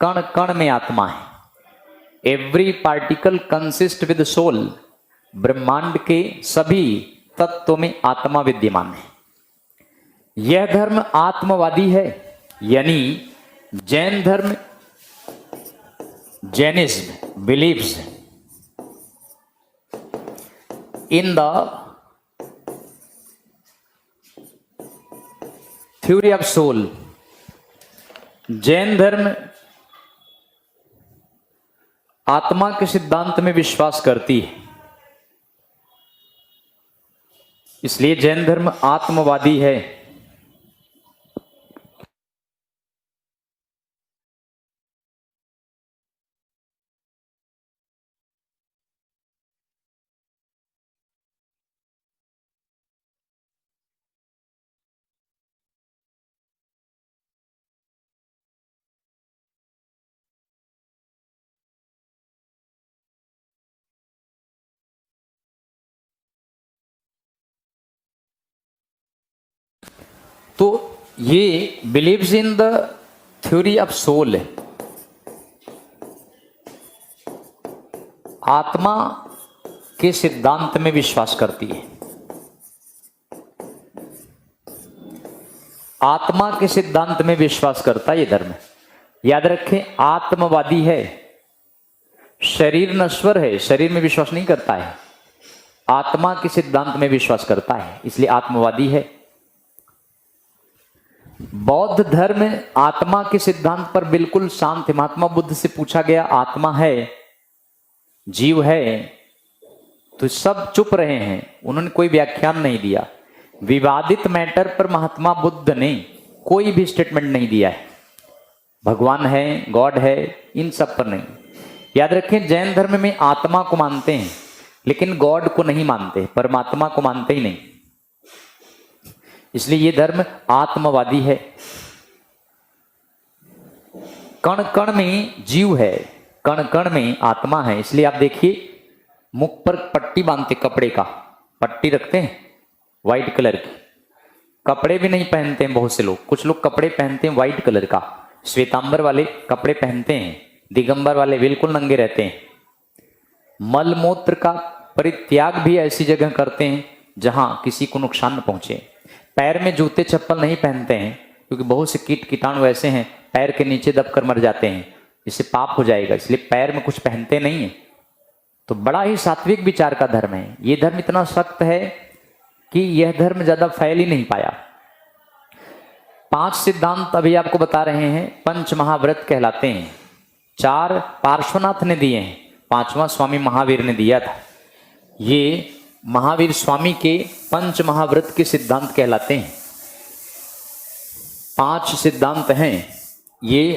कण कण में आत्मा है। Every particle consist with soul. ब्रह्मांड के सभी तत्वों में आत्मा विद्यमान है। यह धर्म आत्मवादी है, यानी जैन धर्म, Jainism believes in the theory of soul, Jain धर्म आत्मा के सिद्धांत में विश्वास करती है, इसलिए जैन धर्म आत्मवादी है। तो ये believes in the theory of soul, आत्मा के सिद्धांत में विश्वास करती है। आत्मा के सिद्धांत में विश्वास करता है ये धर्म। याद रखें, आत्मवादी है, शरीर नश्वर है, शरीर में विश्वास नहीं करता है, आत्मा के सिद्धांत में विश्वास करता है, इसलिए आत्मवादी है। बौद्ध धर्म आत्मा के सिद्धांत पर बिल्कुल शांत है। महात्मा बुद्ध से पूछा गया आत्मा है, जीव है, तो सब चुप रहे हैं, उन्होंने कोई व्याख्यान नहीं दिया। विवादित मैटर पर महात्मा बुद्ध ने कोई भी स्टेटमेंट नहीं दिया है। भगवान है, गॉड है, इन सब पर नहीं। याद रखें, जैन धर्म में आत्मा को मानते हैं लेकिन गॉड को नहीं मानते, परमात्मा को मानते ही नहीं, इसलिए ये धर्म आत्मवादी है। कण कण में जीव है, कण कण में आत्मा है। इसलिए आप देखिए, मुख पर पट्टी बांधते, कपड़े का पट्टी रखते हैं व्हाइट कलर की, कपड़े भी नहीं पहनते हैं बहुत से लोग। कुछ लोग कपड़े पहनते हैं व्हाइट कलर का, श्वेतांबर वाले कपड़े पहनते हैं, दिगंबर वाले बिल्कुल नंगे रहते हैं। मल मूत्र का परित्याग भी ऐसी जगह करते हैं जहां किसी को नुकसान न पहुंचे। पैर में जूते चप्पल नहीं पहनते हैं क्योंकि बहुत से कीट कीटाणु ऐसे हैं पैर के नीचे दबकर मर जाते हैं, इससे पाप हो जाएगा, इसलिए पैर में कुछ पहनते नहीं है। तो बड़ा ही सात्विक विचार का धर्म है। ये धर्म इतना सख्त है कि यह धर्म ज्यादा फैल ही नहीं पाया। 5 सिद्धांत अभी आपको बता रहे हैं, पंच महाव्रत कहलाते हैं। 4 पार्श्वनाथ ने दिए हैं, 5वां स्वामी महावीर ने दिया था। ये महावीर स्वामी के पंच महाव्रत के सिद्धांत कहलाते हैं। 5 सिद्धांत हैं, ये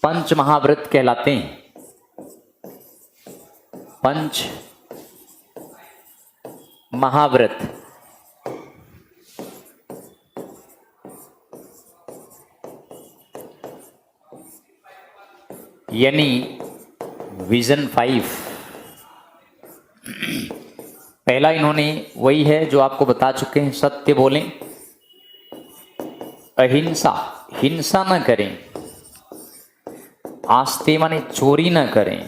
पंच महाव्रत कहलाते हैं। पंच महाव्रत यानी विजन 5। पहला इन्होंने वही है जो आपको बता चुके हैं, सत्य बोलें, अहिंसा, हिंसा न करें, आस्ते माने चोरी न करें,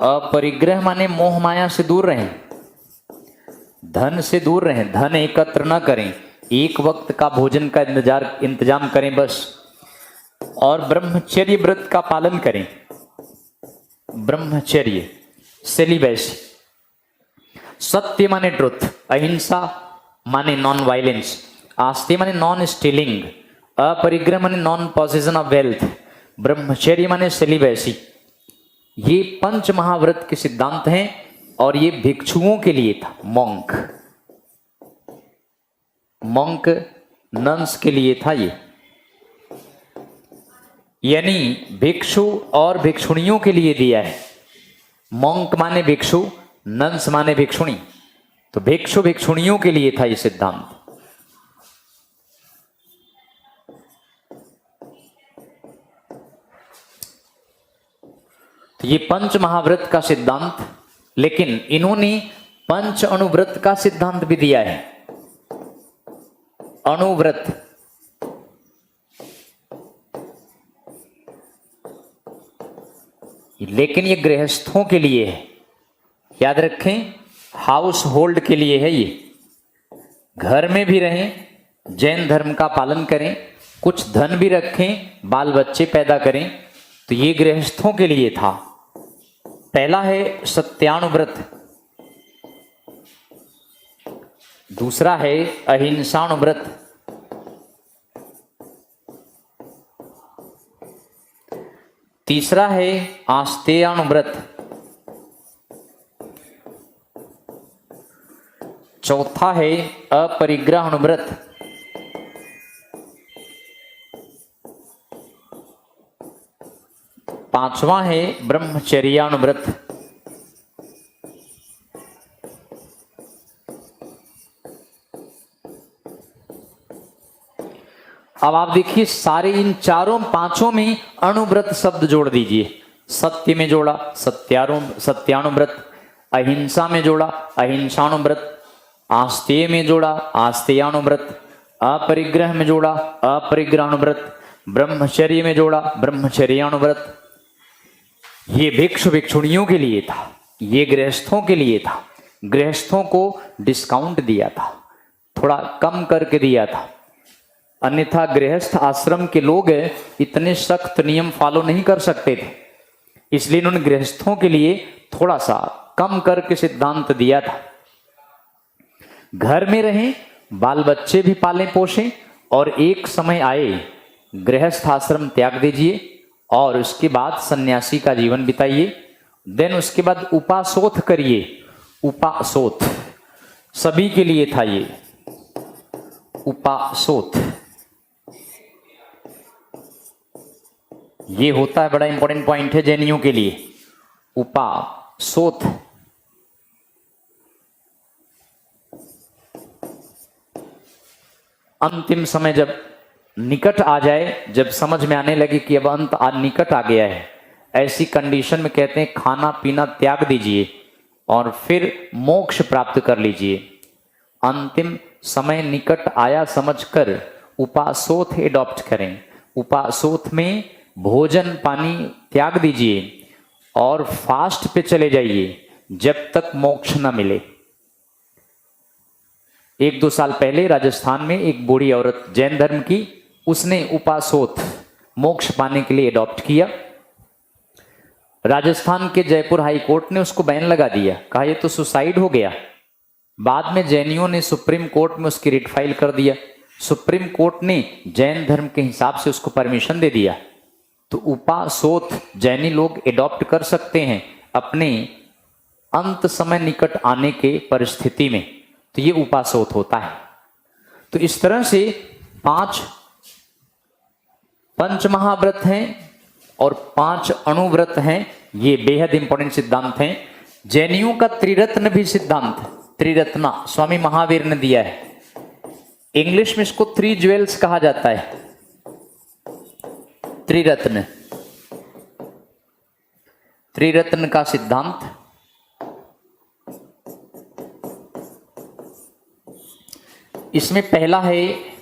अपरिग्रह माने मोह माया से दूर रहें, धन से दूर रहें, धन एकत्र न करें, एक वक्त का भोजन का इंतजाम करें बस, और ब्रह्मचर्य व्रत का पालन करें। ब्रह्मचर्य सेलिबेसी, सत्य माने ट्रुथ, अहिंसा माने नॉन वायलेंस, आस्ते माने नॉन स्टीलिंग, अपरिग्रह माने नॉन पॉसेशन ऑफ वेल्थ, ब्रह्मचर्य माने सेलिबेसी। ये पंच महाव्रत के सिद्धांत हैं और ये भिक्षुओं के लिए था, मॉन्क नन्स के लिए था ये, यानी भिक्षु और भिक्षुणियों के लिए दिया है। मॉन्क माने भिक्षु, नन्स माने भिक्षुणी, तो भिक्षु भिक्षुणियों के लिए था ये सिद्धांत। तो ये पंच महाव्रत का सिद्धांत, लेकिन इन्होंने पंच अणुव्रत का सिद्धांत भी दिया है। अणुव्रत, लेकिन ये गृहस्थों के लिए है। याद रखें, हाउस होल्ड के लिए है। ये घर में भी रहें, जैन धर्म का पालन करें, कुछ धन भी रखें, बाल बच्चे पैदा करें, तो ये गृहस्थों के लिए था। पहला है सत्यानुव्रत, दूसरा है अहिंसाणुव्रत, तीसरा है आस्तेयाणुव्रत, चौथा है अपरिग्रहाणुव्रत, पांचवा है ब्रह्मचर्याणुव्रत। अब आप देखिए सारे इन चारों पांचों में अणुव्रत शब्द जोड़ दीजिए। सत्य में जोड़ा सत्याणुव्रत, अहिंसा में जोड़ा अहिंसाणुव्रत, आस्तेय में जोड़ा आस्तेयाणुव्रत, अपरिग्रह में जोड़ा अपरिग्रहाणुव्रत, ब्रह्मचर्य में जोड़ा ब्रह्मचर्याणुव्रत। ये भिक्षु भिक्षुणियों के लिए था, ये गृहस्थों के लिए था। गृहस्थों को डिस्काउंट दिया था, थोड़ा कम करके दिया था, अन्यथा गृहस्थ आश्रम के लोग इतने सख्त नियम फॉलो नहीं कर सकते थे, इसलिए इन्होंने गृहस्थों के लिए थोड़ा सा कम करके सिद्धांत दिया था। घर में रहें, बाल बच्चे भी पालें पोषें, और एक समय आए गृहस्थ आश्रम त्याग दीजिए और उसके बाद सन्यासी का जीवन बिताइए। देन उसके बाद उपासोथ करिए। उपासोथ सभी के लिए था, ये उपासोथ ये होता है, बड़ा इंपॉर्टेंट पॉइंट है जैनियों के लिए। उपासोथ अंतिम समय जब निकट आ जाए, जब समझ में आने लगे कि अब अंत निकट आ गया है, ऐसी कंडीशन में कहते हैं खाना पीना त्याग दीजिए और फिर मोक्ष प्राप्त कर लीजिए। अंतिम समय निकट आया समझकर उपासोथ एडॉप्ट करें। उपासोथ में भोजन पानी त्याग दीजिए और फास्ट पे चले जाइए जब तक मोक्ष न मिले। 1-2 साल पहले राजस्थान में एक बूढ़ी औरत जैन धर्म की, उसने उपासोथ मोक्ष पाने के लिए अडॉप्ट किया। राजस्थान के जयपुर हाई कोर्ट ने उसको बैन लगा दिया, कहा ये तो सुसाइड हो गया। बाद में जैनियों ने सुप्रीम कोर्ट में उसकी रिट फाइल कर दिया। सुप्रीम कोर्ट ने जैन धर्म के हिसाब से उसको परमिशन दे दिया। तो उपासोथ जैनी लोग एडॉप्ट कर सकते हैं अपने अंत समय निकट आने के परिस्थिति में। तो ये उपासोथ होता है। तो इस तरह से 5 पंच महाव्रत हैं और 5 अणुव्रत हैं। ये बेहद इंपॉर्टेंट सिद्धांत हैं। जैनियों का त्रिरत्न भी सिद्धांत, त्रिरत्ना स्वामी महावीर ने दिया है। इंग्लिश में इसको 3 ज्वेल्स कहा जाता है, त्रिरत्न। त्रिरत्न का सिद्धांत इसमें पहला है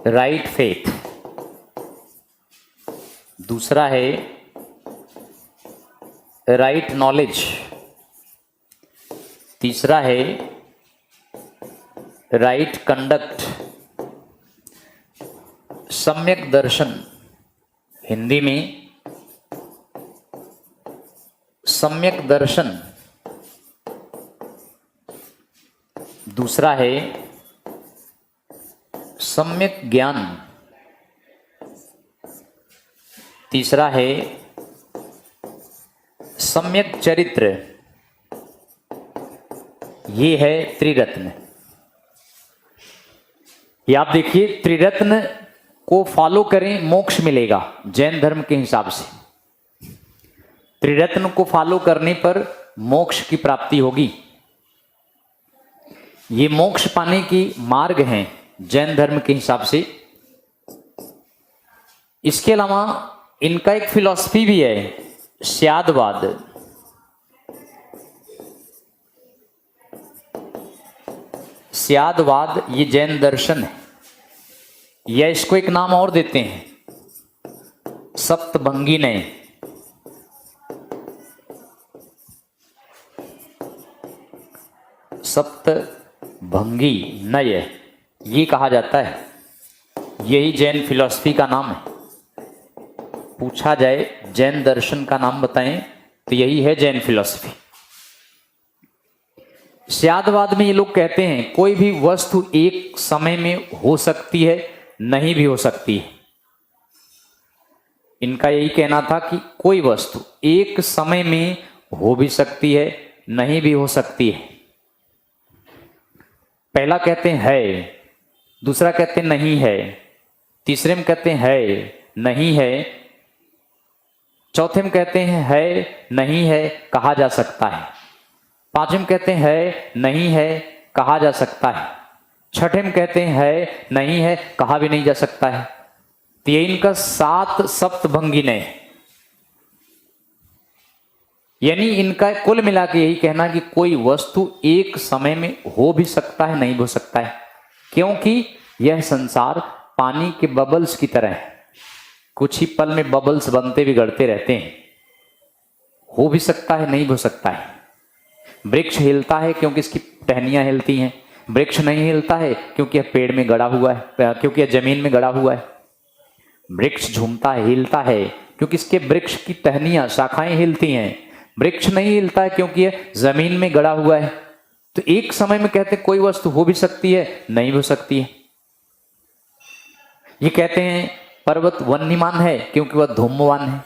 राइट फेथ, दूसरा है राइट नॉलेज, तीसरा है राइट कंडक्ट, सम्यक दर्शन, हिंदी में सम्यक दर्शन, दूसरा है सम्यक ज्ञान, तीसरा है सम्यक चरित्र। ये है त्रिरत्न। ये आप देखिए, त्रिरत्न को फॉलो करें मोक्ष मिलेगा जैन धर्म के हिसाब से। त्रिरत्न को फॉलो करने पर मोक्ष की प्राप्ति होगी। ये मोक्ष पाने की मार्ग हैं जैन धर्म के हिसाब से। इसके अलावा इनका एक फिलॉसफी भी है, स्यादवाद। स्यादवाद ये जैन दर्शन है, या इसको एक नाम और देते हैं सप्तभंगी नय। सप्तभंगी नय ये कहा जाता है। यही जैन फिलॉसफी का नाम है। पूछा जाए जैन दर्शन का नाम बताएं तो यही है जैन फिलॉसफी। स्यादवाद में ये लोग कहते हैं कोई भी वस्तु एक समय में हो सकती है, नहीं भी हो सकती है। इनका यही कहना था कि कोई वस्तु एक समय में हो भी सकती है, नहीं भी हो सकती है। पहला कहते हैं है, दूसरा कहते हैं नहीं है, तीसरे में कहते हैं है नहीं है, चौथे में कहते हैं है नहीं है कहा जा सकता है, पांचवें में कहते हैं है नहीं है कहा जा सकता है, छठे में कहते हैं है नहीं है कहा भी नहीं जा सकता है। तो ये इनका 7 सप्तभंगिन है। यानी इनका कुल मिला के यही कहना कि कोई वस्तु एक समय में हो भी सकता है, नहीं भी हो सकता है, क्योंकि यह संसार पानी के बबल्स की तरह है। कुछ ही पल में बबल्स बनते बिगड़ते रहते हैं। हो भी सकता है, नहीं भी हो सकता है। वृक्ष हिलता है क्योंकि इसकी टहनियां हिलती हैं। वृक्ष नहीं हिलता है क्योंकि यह पेड़ में गड़ा हुआ है, क्योंकि यह जमीन में गड़ा हुआ है। वृक्ष झूमता है, हिलता है क्योंकि इसके वृक्ष की टहनियां, शाखाएं हिलती हैं। वृक्ष नहीं हिलता है क्योंकि यह जमीन में गड़ा हुआ है। तो एक समय में कहते हैं कोई वस्तु हो भी सकती है, नहीं भी हो सकती है। ये कहते हैं पर्वत वन्यमान है क्योंकि वह धूमवान है,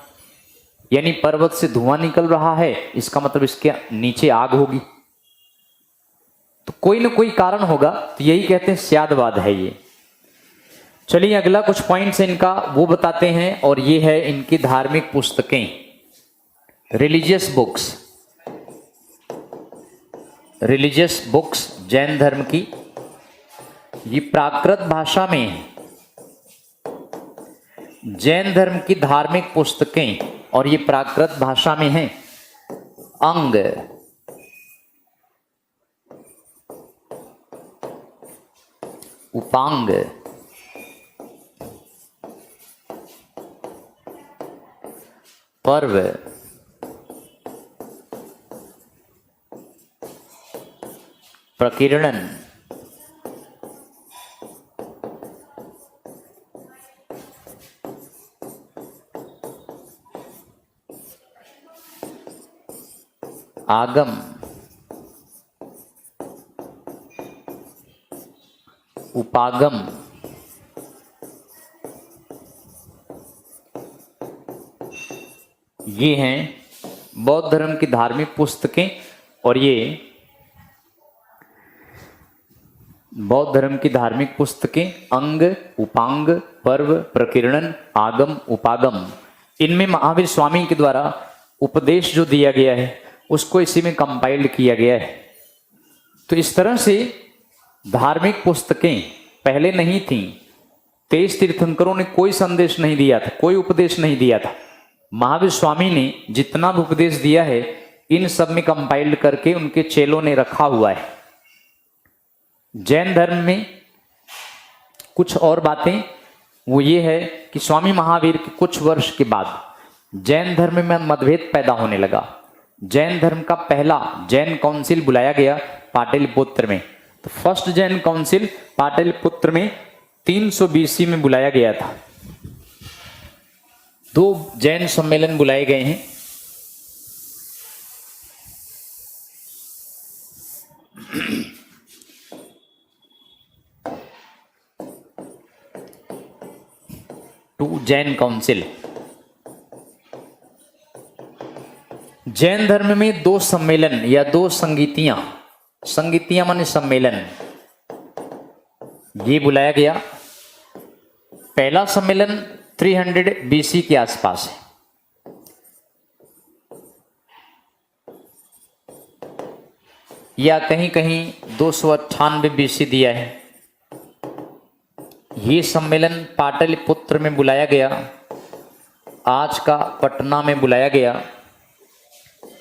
यानी पर्वत से धुआं निकल रहा है, इसका मतलब इसके नीचे आग होगी, तो कोई ना कोई कारण होगा। तो यही कहते हैं स्यादवाद है ये। चलिए अगला कुछ पॉइंट्स इनका वो बताते हैं, और ये है इनकी धार्मिक पुस्तकें, religious books. Religious books Jain धर्म की, ये प्राकृत भाषा में है। जैन धर्म की धार्मिक पुस्तकें और ये प्राकृत भाषा में है। अंग, उपांग, पर्व, प्रकीर्णन, आगम, उपागम, ये हैं बौद्ध धर्म की धार्मिक पुस्तकें। और ये बौद्ध धर्म की धार्मिक पुस्तकें अंग, उपांग, पर्व, प्रकीर्णन, आगम, उपागम, इनमें महावीर स्वामी के द्वारा उपदेश जो दिया गया है उसको इसी में कंपाइल्ड किया गया है। तो इस तरह से धार्मिक पुस्तकें पहले नहीं थीं। 23 तीर्थंकरों ने कोई संदेश नहीं दिया था, कोई उपदेश नहीं दिया था। महावीर स्वामी ने जितना भी उपदेश दिया है इन सब में कंपाइल्ड करके उनके चेलों ने रखा हुआ है। जैन धर्म में कुछ और बातें वो ये है कि स्वामी महावीर के कुछ वर्ष के बाद जैन धर्म में मतभेद पैदा होने लगा। जैन धर्म का पहला जैन काउंसिल बुलाया गया पाटलिपुत्र में। तो फर्स्ट जैन काउंसिल पाटलिपुत्र में 300 BC में बुलाया गया था। 2 जैन सम्मेलन बुलाए गए हैं। जैन काउंसिल। जैन धर्म में 2 सम्मेलन या 2 संगीतियां, संगीतियां माने सम्मेलन, ये बुलाया गया। पहला सम्मेलन 300 BC के आसपास है। या कहीं कहीं 298 BC दिया है। ये सम्मेलन पाटलिपुत्र में बुलाया गया, आज का पटना में बुलाया गया।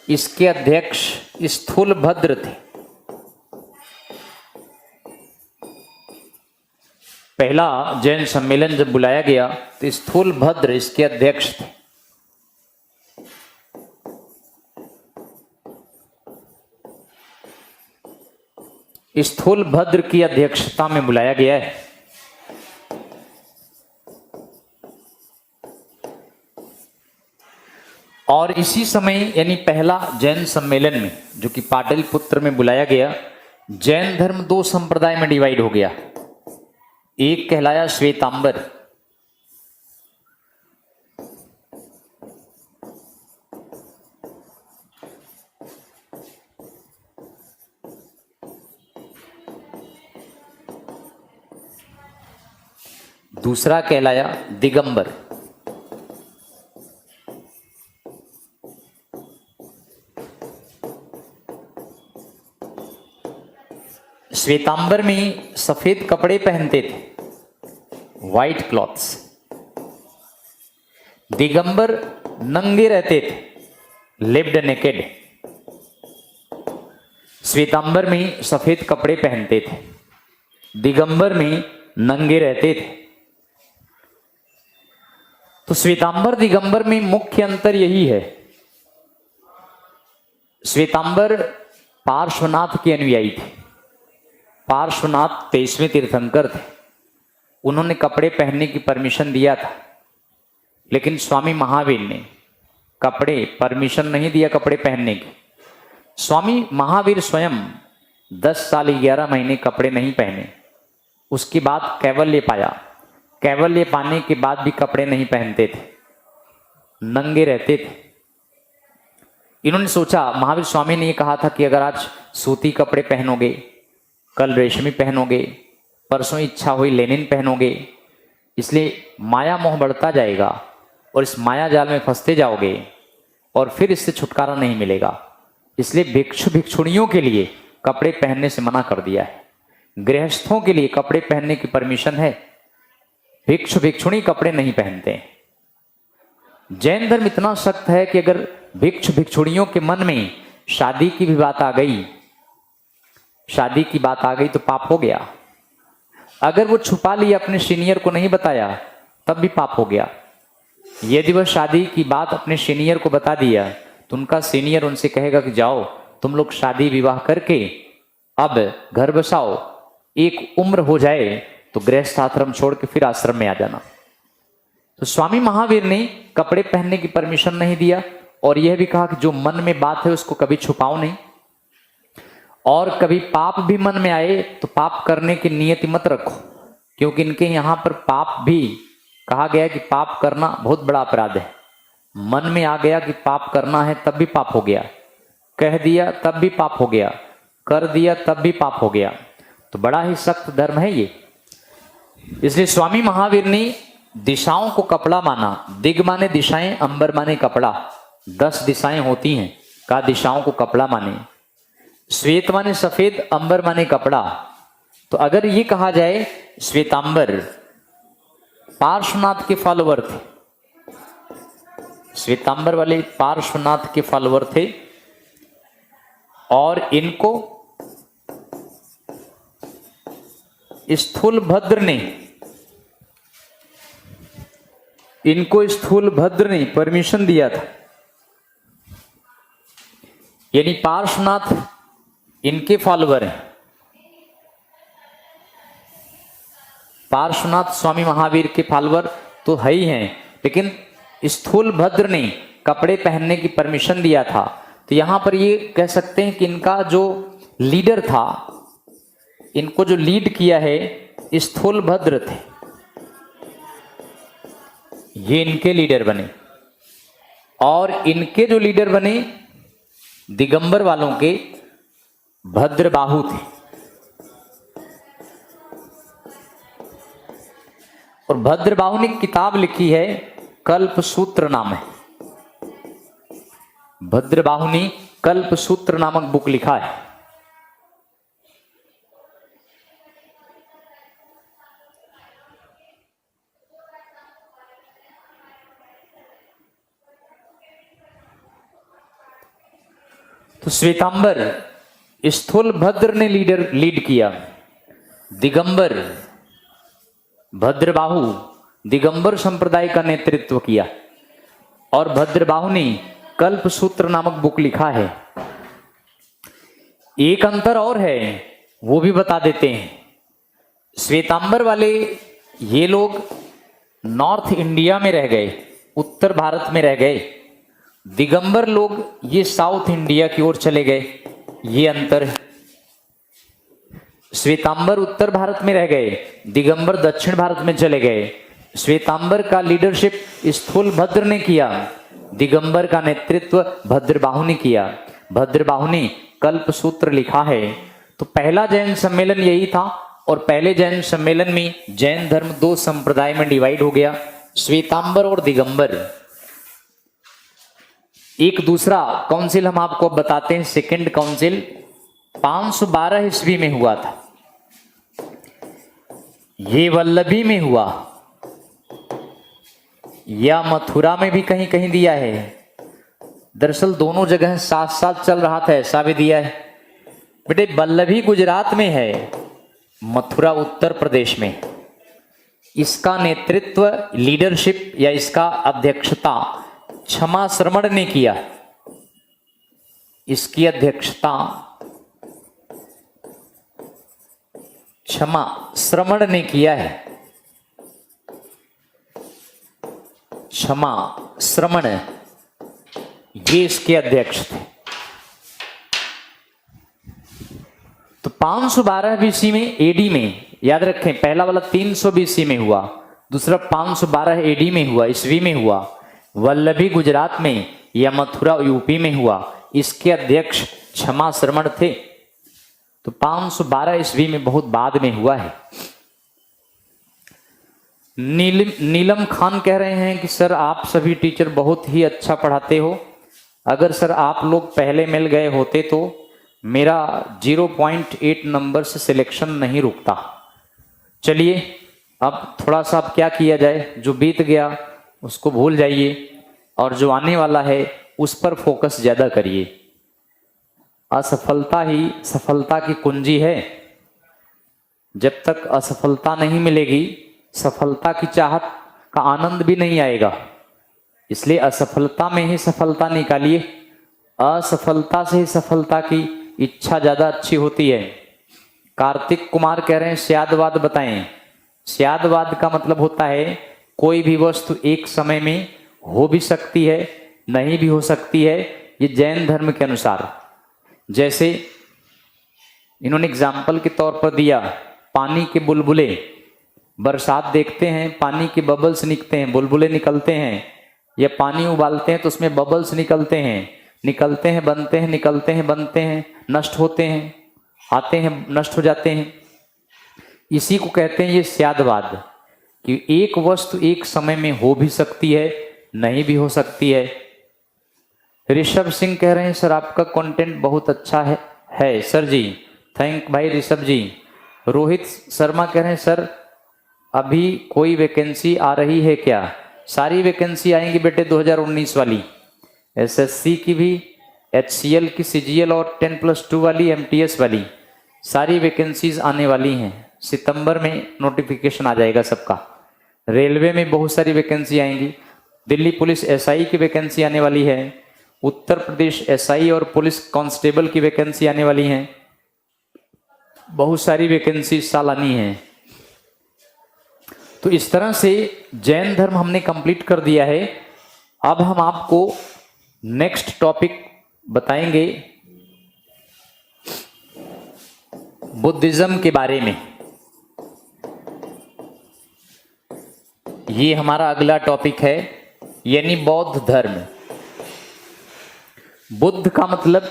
इसके अध्यक्ष स्थूलभद्र थे। पहला जैन सम्मेलन जब बुलाया गया तो स्थूलभद्र इसके अध्यक्ष थे। स्थूलभद्र की अध्यक्षता में बुलाया गया है। और इसी समय यानी पहला जैन सम्मेलन में जो कि पाटलिपुत्र में बुलाया गया, जैन धर्म दो संप्रदाय में डिवाइड हो गया। एक कहलाया श्वेतांबर, दूसरा कहलाया दिगंबर। श्वेतांबर में सफेद कपड़े पहनते थे, व्हाइट क्लॉथ्स। दिगंबर नंगे रहते थे, लिव्ड नेकेड। श्वेतांबर में सफेद कपड़े पहनते थे, दिगंबर में नंगे रहते थे। तो श्वेतांबर दिगंबर में मुख्य अंतर यही है, श्वेतांबर पार्श्वनाथ के अनुयायी थे। पार्श्वनाथ 23वें तीर्थंकर थे, उन्होंने कपड़े पहनने की परमिशन दिया था, लेकिन स्वामी महावीर ने परमिशन नहीं दिया कपड़े पहनने की। स्वामी महावीर स्वयं 10 साल 11 महीने कपड़े नहीं पहने, उसके बाद कैवल्य पाया। कैवल्य पाने के बाद भी कपड़े नहीं पहनते थे, नंगे रहते थे। इन्होंने सोचा, महावीर स्वामी ने ये कहा था कि अगर आज सूती कपड़े पहनोगे, कल रेशमी पहनोगे, परसों इच्छा हुई लेनिन पहनोगे, इसलिए माया मोह बढ़ता जाएगा और इस माया जाल में फंसते जाओगे और फिर इससे छुटकारा नहीं मिलेगा। इसलिए भिक्षु भिक्षुणियों के लिए कपड़े पहनने से मना कर दिया है। गृहस्थों के लिए कपड़े पहनने की परमिशन है, भिक्षु भिक्षुणी कपड़े नहीं पहनते। जैन धर्म इतना सख्त है कि अगर भिक्षु भिक्षुणियों के मन में शादी की भी बात आ गई, शादी की बात आ गई तो पाप हो गया। अगर वो छुपा लिया, अपने सीनियर को नहीं बताया, तब भी पाप हो गया। यदि वह शादी की बात अपने सीनियर को बता दिया तो उनका सीनियर उनसे कहेगा कि जाओ तुम लोग शादी विवाह करके अब घर बसाओ, एक उम्र हो जाए तो गृहस्थ आश्रम छोड़ के फिर आश्रम में आ जाना। तो स्वामी महावीर ने कपड़े पहनने की परमिशन नहीं दिया और यह भी कहा कि जो मन में बात है उसको कभी छुपाओ नहीं, और कभी पाप भी मन में आए तो पाप करने की नियति मत रखो, क्योंकि इनके यहां पर पाप भी कहा गया कि पाप करना बहुत बड़ा अपराध है। मन में आ गया कि पाप करना है तब भी पाप हो गया, कह दिया तब भी पाप हो गया, कर दिया तब भी पाप हो गया। तो बड़ा ही सख्त धर्म है ये। इसलिए स्वामी महावीर ने दिशाओं को कपड़ा माना। दिग माने दिशाएं, अंबर माने कपड़ा। 10 दिशाएं होती हैं, कहा दिशाओं को कपड़ा माने। श्वेत माने सफेद, अंबर माने कपड़ा। तो अगर ये कहा जाए श्वेतांबर पार्श्वनाथ के फॉलोवर थे, श्वेतांबर वाले पार्श्वनाथ के फॉलोवर थे, और इनको स्थूलभद्र ने परमिशन दिया था। यानी पार्श्वनाथ इनके फॉलोवर हैं। पार्श्वनाथ स्वामी महावीर के फॉलोवर तो है ही हैं, लेकिन स्थूलभद्र ने कपड़े पहनने की परमिशन दिया था। तो यहां पर ये कह सकते हैं कि इनका जो लीडर था, इनको जो लीड किया है स्थूलभद्र थे, ये इनके लीडर बने। और इनके जो लीडर बने दिगंबर वालों के भद्रबाहु थे। और भद्रबाहु ने किताब लिखी है, कल्पसूत्र नाम है। भद्रबाहु ने कल्पसूत्र नामक बुक लिखा है। तो श्वेतांबर स्थूलभद्र ने लीड किया, दिगंबर भद्रबाहु दिगंबर संप्रदाय का नेतृत्व किया, और भद्रबाहु ने कल्पसूत्र नामक बुक लिखा है। एक अंतर और है, वो भी बता देते हैं। श्वेतांबर वाले ये लोग नॉर्थ इंडिया में रह गए, उत्तर भारत में रह गए। दिगंबर लोग ये साउथ इंडिया की ओर चले गए। ये अंतर है। श्वेतांबर उत्तर भारत में रह गए, दिगंबर दक्षिण भारत में चले गए। श्वेतांबर का लीडरशिप स्थूलभद्र ने किया, दिगंबर का नेतृत्व भद्रबाहु ने किया। भद्रबाहु ने कल्पसूत्र लिखा है। तो पहला जैन सम्मेलन यही था, और पहले जैन सम्मेलन में जैन धर्म दो संप्रदाय में डिवाइड हो गया, श्वेतांबर और दिगंबर। एक दूसरा काउंसिल हम आपको बताते हैं, सेकंड काउंसिल 512 ईस्वी में हुआ था। ये वल्लभी में हुआ, या मथुरा में भी कहीं कहीं दिया है। दरअसल दोनों जगह साथ साथ चल रहा था, ऐसा भी दिया है। बेटे वल्लभी गुजरात में है, मथुरा उत्तर प्रदेश में। इसका नेतृत्व, लीडरशिप या इसका अध्यक्षता क्षमा श्रमण ने किया। इसकी अध्यक्षता क्षमा श्रमण ने किया है। क्षमा श्रमण ये इसके अध्यक्ष थे। तो 512 बीसी में, एडी में, याद रखें पहला वाला 300 बीसी में हुआ, दूसरा 512 एडी में हुआ, ईस्वी में हुआ। वल्लभी गुजरात में या मथुरा यूपी में हुआ। इसके अध्यक्ष क्षमा श्रमण थे। तो 512 ईस्वी में बहुत बाद में हुआ है। नीलम खान कह रहे हैं कि सर आप सभी टीचर बहुत ही अच्छा पढ़ाते हो, अगर सर आप लोग पहले मिल गए होते तो मेरा 0.8 नंबर से सिलेक्शन नहीं रुकता। चलिए अब थोड़ा सा अब क्या किया जाए, जो बीत गया उसको भूल जाइए और जो आने वाला है उस पर फोकस ज़्यादा करिए। असफलता ही सफलता की कुंजी है। जब तक असफलता नहीं मिलेगी, सफलता की चाहत का आनंद भी नहीं आएगा। इसलिए असफलता में ही सफलता निकालिए। असफलता से ही सफलता की इच्छा ज़्यादा अच्छी होती है। कार्तिक कुमार कह रहे हैं स्यादवाद बताएं। स्यादवाद का मतलब होता है कोई भी वस्तु एक समय में हो भी सकती है, नहीं भी हो सकती है, ये जैन धर्म के अनुसार। जैसे इन्होंने एग्जाम्पल के तौर पर दिया, पानी के बुलबुले, बरसात देखते हैं पानी के बबल्स निकलते हैं, बुलबुले निकलते हैं, या पानी उबालते हैं तो उसमें बबल्स निकलते हैं, निकलते हैं बनते हैं, निकलते हैं बनते हैं, नष्ट होते हैं, आते हैं नष्ट हो जाते हैं। इसी को कहते हैं ये स्यादवाद, कि एक वस्तु एक समय में हो भी सकती है, नहीं भी हो सकती है। ऋषभ सिंह कह रहे हैं सर आपका कंटेंट बहुत अच्छा है सर जी, थैंक भाई ऋषभ जी। रोहित शर्मा कह रहे हैं सर अभी कोई वैकेंसी आ रही है क्या? सारी वैकेंसी आएंगी बेटे 2019 वाली, एसएससी की भी, एचसीएल की, सीजीएल और 10+2 वाली, एमटीएस वाली, सारी वैकेंसीज आने वाली हैं। सितंबर में नोटिफिकेशन आ जाएगा सबका। रेलवे में बहुत सारी वैकेंसी आएंगी। दिल्ली पुलिस एसआई की वैकेंसी आने वाली है। उत्तर प्रदेश एसआई और पुलिस कांस्टेबल की वैकेंसी आने वाली हैं। बहुत सारी वैकेंसी इस साल आनी है। तो इस तरह से जैन धर्म हमने कंप्लीट कर दिया है। अब हम आपको नेक्स्ट टॉपिक बताएंगे बुद्धिज्म के बारे में। ये हमारा अगला टॉपिक है, यानी बौद्ध धर्म। बुद्ध का मतलब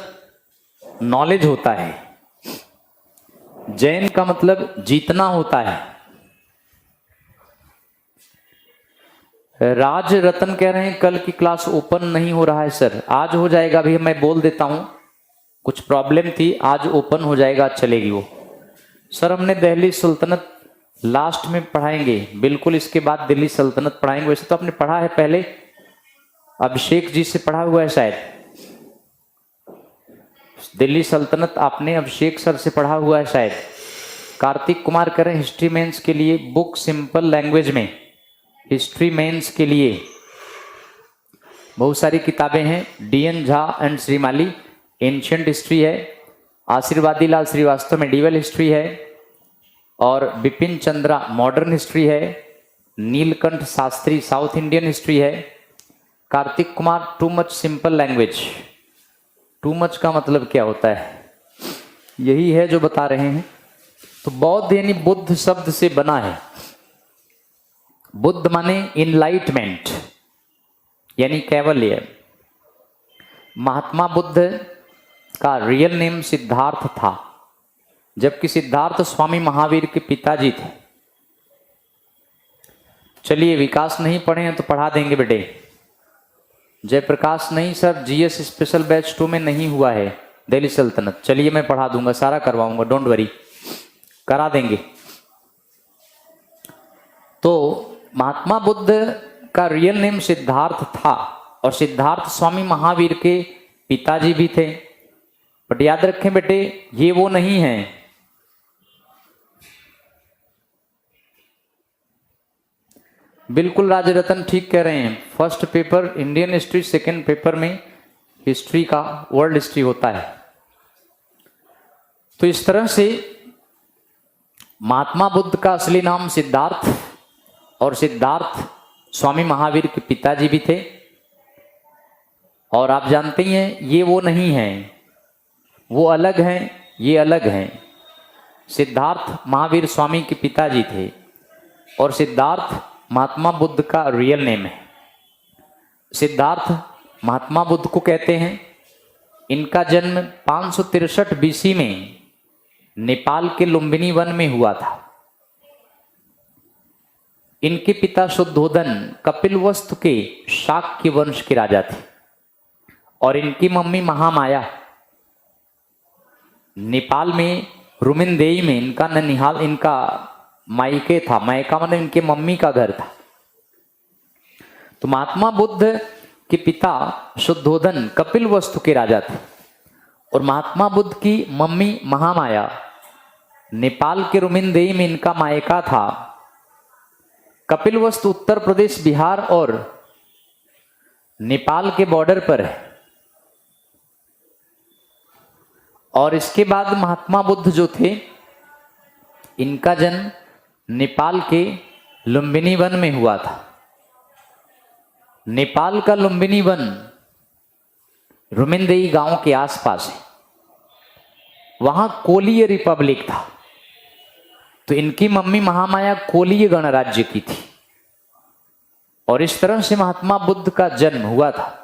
नॉलेज होता है, जैन का मतलब जीतना होता है। राज रतन कह रहे हैं कल की क्लास ओपन नहीं हो रहा है सर। आज हो जाएगा, अभी मैं बोल देता हूं, कुछ प्रॉब्लम थी, आज ओपन हो जाएगा, आज चलेगी वो। सर हमने दिल्ली सल्तनत लास्ट में पढ़ाएंगे, बिल्कुल इसके बाद दिल्ली सल्तनत पढ़ाएंगे। वैसे तो आपने पढ़ा है पहले, अभिषेक जी से पढ़ा हुआ है शायद, दिल्ली सल्तनत आपने अभिषेक सर से पढ़ा हुआ है शायद। कार्तिक कुमार कह रहे हैं हिस्ट्री मेंस के लिए बुक सिंपल लैंग्वेज में, हिस्ट्री मेंस के लिए बहुत सारी किताबें हैं। DN Jha and Shrimali ancient history है, आशीर्वादी लाल श्रीवास्तव मेडिवल हिस्ट्री है, और बिपिन चंद्रा मॉडर्न हिस्ट्री है, Nilakanta Sastri south Indian history है। Kartik Kumar too much simple language. Too much का मतलब क्या होता है? यही है जो बता रहे हैं। तो बौद्ध यानी बुद्ध शब्द से बना है। बुद्ध माने इनलाइटमेंट यानी कैवल्य। महात्मा बुद्ध का रियल नेम सिद्धार्थ था, जबकि सिद्धार्थ स्वामी महावीर के पिताजी थे। चलिए, विकास नहीं पढ़े हैं तो पढ़ा देंगे बेटे। जयप्रकाश नहीं सर, जीएस स्पेशल बैच 2 में नहीं हुआ है दिल्ली सल्तनत। चलिए मैं पढ़ा दूंगा, सारा करवाऊंगा, डोंट वरी, करा देंगे। तो महात्मा बुद्ध का रियल नेम सिद्धार्थ था और सिद्धार्थ स्वामी महावीर के पिताजी भी थे। बट याद रखें बेटे, ये वो नहीं है। बिल्कुल राजरतन ठीक कह रहे हैं। First paper Indian history, second paper में हिस्ट्री का वर्ल्ड हिस्ट्री होता है। तो इस तरह से महात्मा बुद्ध का असली नाम सिद्धार्थ और सिद्धार्थ स्वामी महावीर के पिताजी भी थे। और आप जानते ही हैं ये वो नहीं है, वो अलग हैं, ये अलग हैं। सिद्धार्थ महावीर स्वामी के पिताजी थे और सिद्धार्थ महात्मा बुद्ध का रियल नेम है। सिद्धार्थ महात्मा बुद्ध को कहते हैं। इनका जन्म 563 बीसी में नेपाल के लुम्बिनी वन में हुआ था। इनके पिता शुद्धोधन कपिलवस्तु के शाक्य वंश के राजा थे और इनकी मम्मी महामाया नेपाल में रुमिनदेई में इनका ननिहाल, इनका मायके था। मायका मतलब इनके मम्मी का घर था। तो महात्मा बुद्ध के पिता शुद्धोधन कपिलवस्तु के राजा थे और महात्मा बुद्ध की मम्मी महामाया नेपाल के रुमिनदेई में इनका मायका था। कपिलवस्तु उत्तर प्रदेश, बिहार और नेपाल के बॉर्डर पर है। और इसके बाद महात्मा बुद्ध जो थे, इनका जन्म नेपाल के लुम्बिनी वन में हुआ था। नेपाल का लुम्बिनी वन रुमिनदेई गांव के आसपास है। वहां कोलीय रिपब्लिक था। तो इनकी मम्मी महामाया कोलीय गणराज्य की थी और इस तरह से महात्मा बुद्ध का जन्म हुआ था।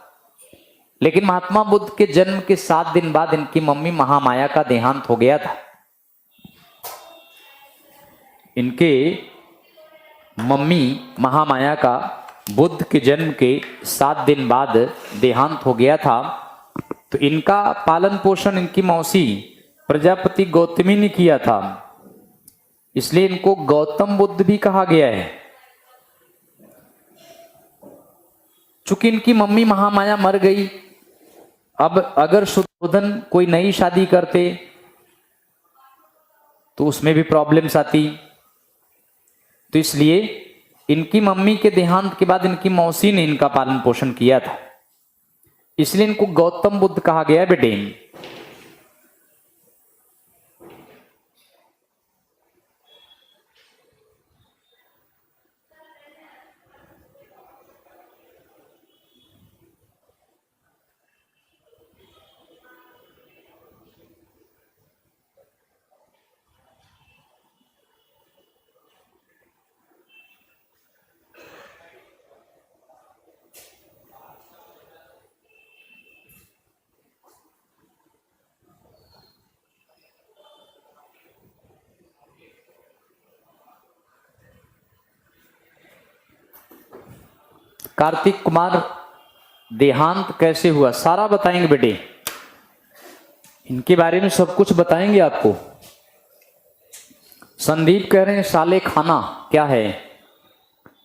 लेकिन महात्मा बुद्ध के जन्म के 7 दिन बाद इनकी मम्मी महामाया का देहांत हो गया था। इनके मम्मी महामाया का बुद्ध के जन्म के 7 दिन बाद देहांत हो गया था। तो इनका पालन पोषण इनकी मौसी प्रजापति गौतमी ने किया था, इसलिए इनको गौतम बुद्ध भी कहा गया है। चूंकि इनकी मम्मी महामाया मर गई, अब अगर शुद्धोधन कोई नई शादी करते तो उसमें भी प्रॉब्लम्स आती। तो इसलिए इनकी मम्मी के देहांत के बाद इनकी मौसी ने इनका पालन पोषण किया था, इसलिए इनको गौतम बुद्ध कहा गया है बेटे। कार्तिक कुमार देहांत कैसे हुआ सारा बताएंगे बेटे। इनके बारे में सब कुछ बताएंगे आपको। संदीप कह रहे हैं साले खाना क्या है?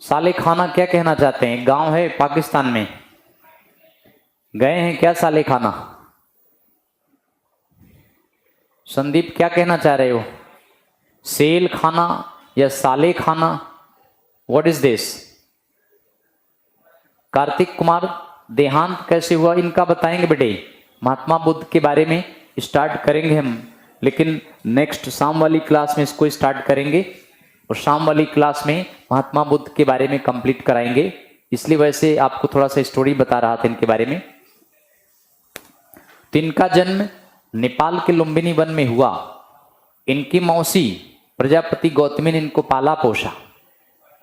साले खाना क्या कहना चाहते हैं? गांव है पाकिस्तान में, गए हैं क्या साले खाना? संदीप क्या कहना चाह रहे हो? सेल खाना या साले खाना? What is this? Kartik Kumar देहांत कैसे हुआ इनका बताएंगे बेटे। महात्मा बुद्ध के बारे में स्टार्ट करेंगे हम, लेकिन नेक्स्ट शाम वाली क्लास में इसको स्टार्ट करेंगे और शाम वाली क्लास में महात्मा बुद्ध के बारे में कंप्लीट कराएंगे। इसलिए वैसे आपको थोड़ा सा स्टोरी बता रहा था इनके बारे में। तो इनका जन्म नेपाल के लुम्बिनी वन में हुआ। इनकी मौसी प्रजापति गौतमी ने इनको पाला पोषा,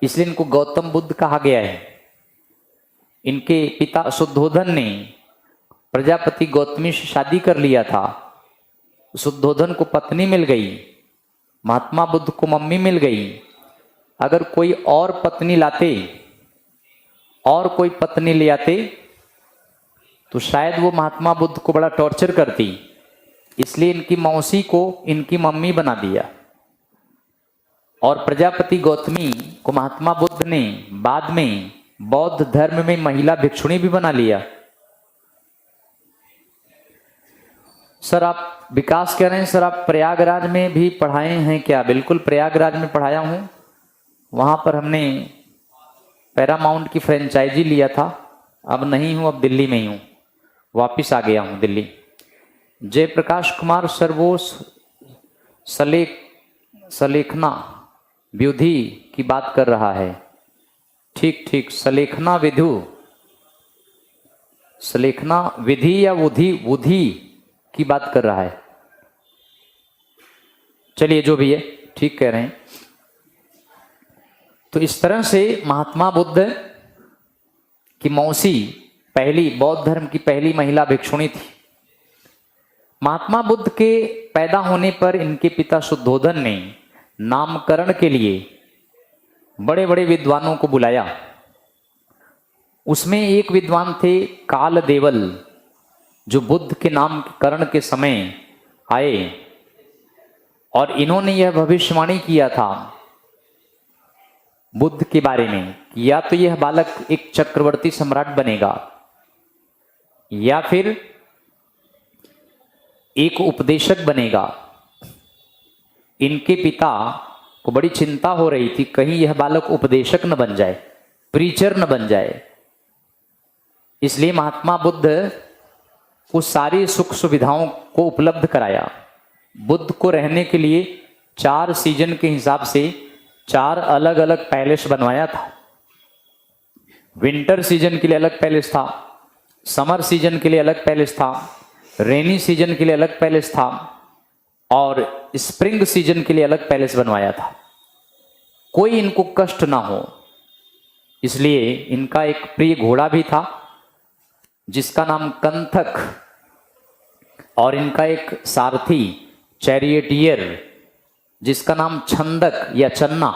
इसलिए इनको गौतम बुद्ध कहा गया है। इनके पिता शुद्धोधन ने प्रजापति गौतमी से शादी कर लिया था। शुद्धोधन को पत्नी मिल गई, महात्मा बुद्ध को मम्मी मिल गई। अगर कोई और पत्नी लाते और कोई पत्नी ले आते तो शायद वो महात्मा बुद्ध को बड़ा टॉर्चर करती, इसलिए इनकी मौसी को इनकी मम्मी बना दिया। और प्रजापति गौतमी को महात्मा बुद्ध ने बाद में बौद्ध धर्म में महिला भिक्षुणी भी बना लिया। सर आप विकास कह रहे हैं, सर आप प्रयागराज में भी पढ़ाए हैं क्या? बिल्कुल प्रयागराज में पढ़ाया हूं। वहां पर हमने पैरामाउंट की फ्रेंचाइजी लिया था। अब नहीं हूं, अब दिल्ली में ही हूं, वापिस आ गया हूं दिल्ली। जयप्रकाश कुमार सर वो सलेखना विधि की बात कर रहा है। ठीक ठीक, सलेखना विधि या वुधि की बात कर रहा है। चलिए जो भी है, ठीक कह रहे हैं। तो इस तरह से महात्मा बुद्ध की मौसी पहली बौद्ध धर्म की पहली महिला भिक्षुणी थी। महात्मा बुद्ध के पैदा होने पर इनके पिता शुद्धोधन ने नामकरण के लिए बड़े बड़े विद्वानों को बुलाया। उसमें एक विद्वान थे कालदेवल, जो बुद्ध के नामकरण के समय आए और इन्होंने यह भविष्यवाणी किया था बुद्ध के बारे में कि या तो यह बालक एक चक्रवर्ती सम्राट बनेगा या फिर एक उपदेशक बनेगा। इनके पिता को बड़ी चिंता हो रही थी, कहीं यह बालक उपदेशक न बन जाए, प्रीचर न बन जाए। इसलिए महात्मा बुद्ध को सारी सुख सुविधाओं को उपलब्ध कराया। बुद्ध को रहने के लिए 4 सीजन के हिसाब से 4 अलग अलग पैलेस बनवाया था। विंटर सीजन के लिए अलग पैलेस था, समर सीजन के लिए अलग पैलेस था, रेनी सीजन के लिए अलग पैलेस था और स्प्रिंग सीजन के लिए अलग पैलेस बनवाया था। कोई इनको कष्ट ना हो, इसलिए इनका एक प्रिय घोड़ा भी था जिसका नाम कंथक, और इनका एक सारथी चैरियटियर जिसका नाम छंदक या चन्ना।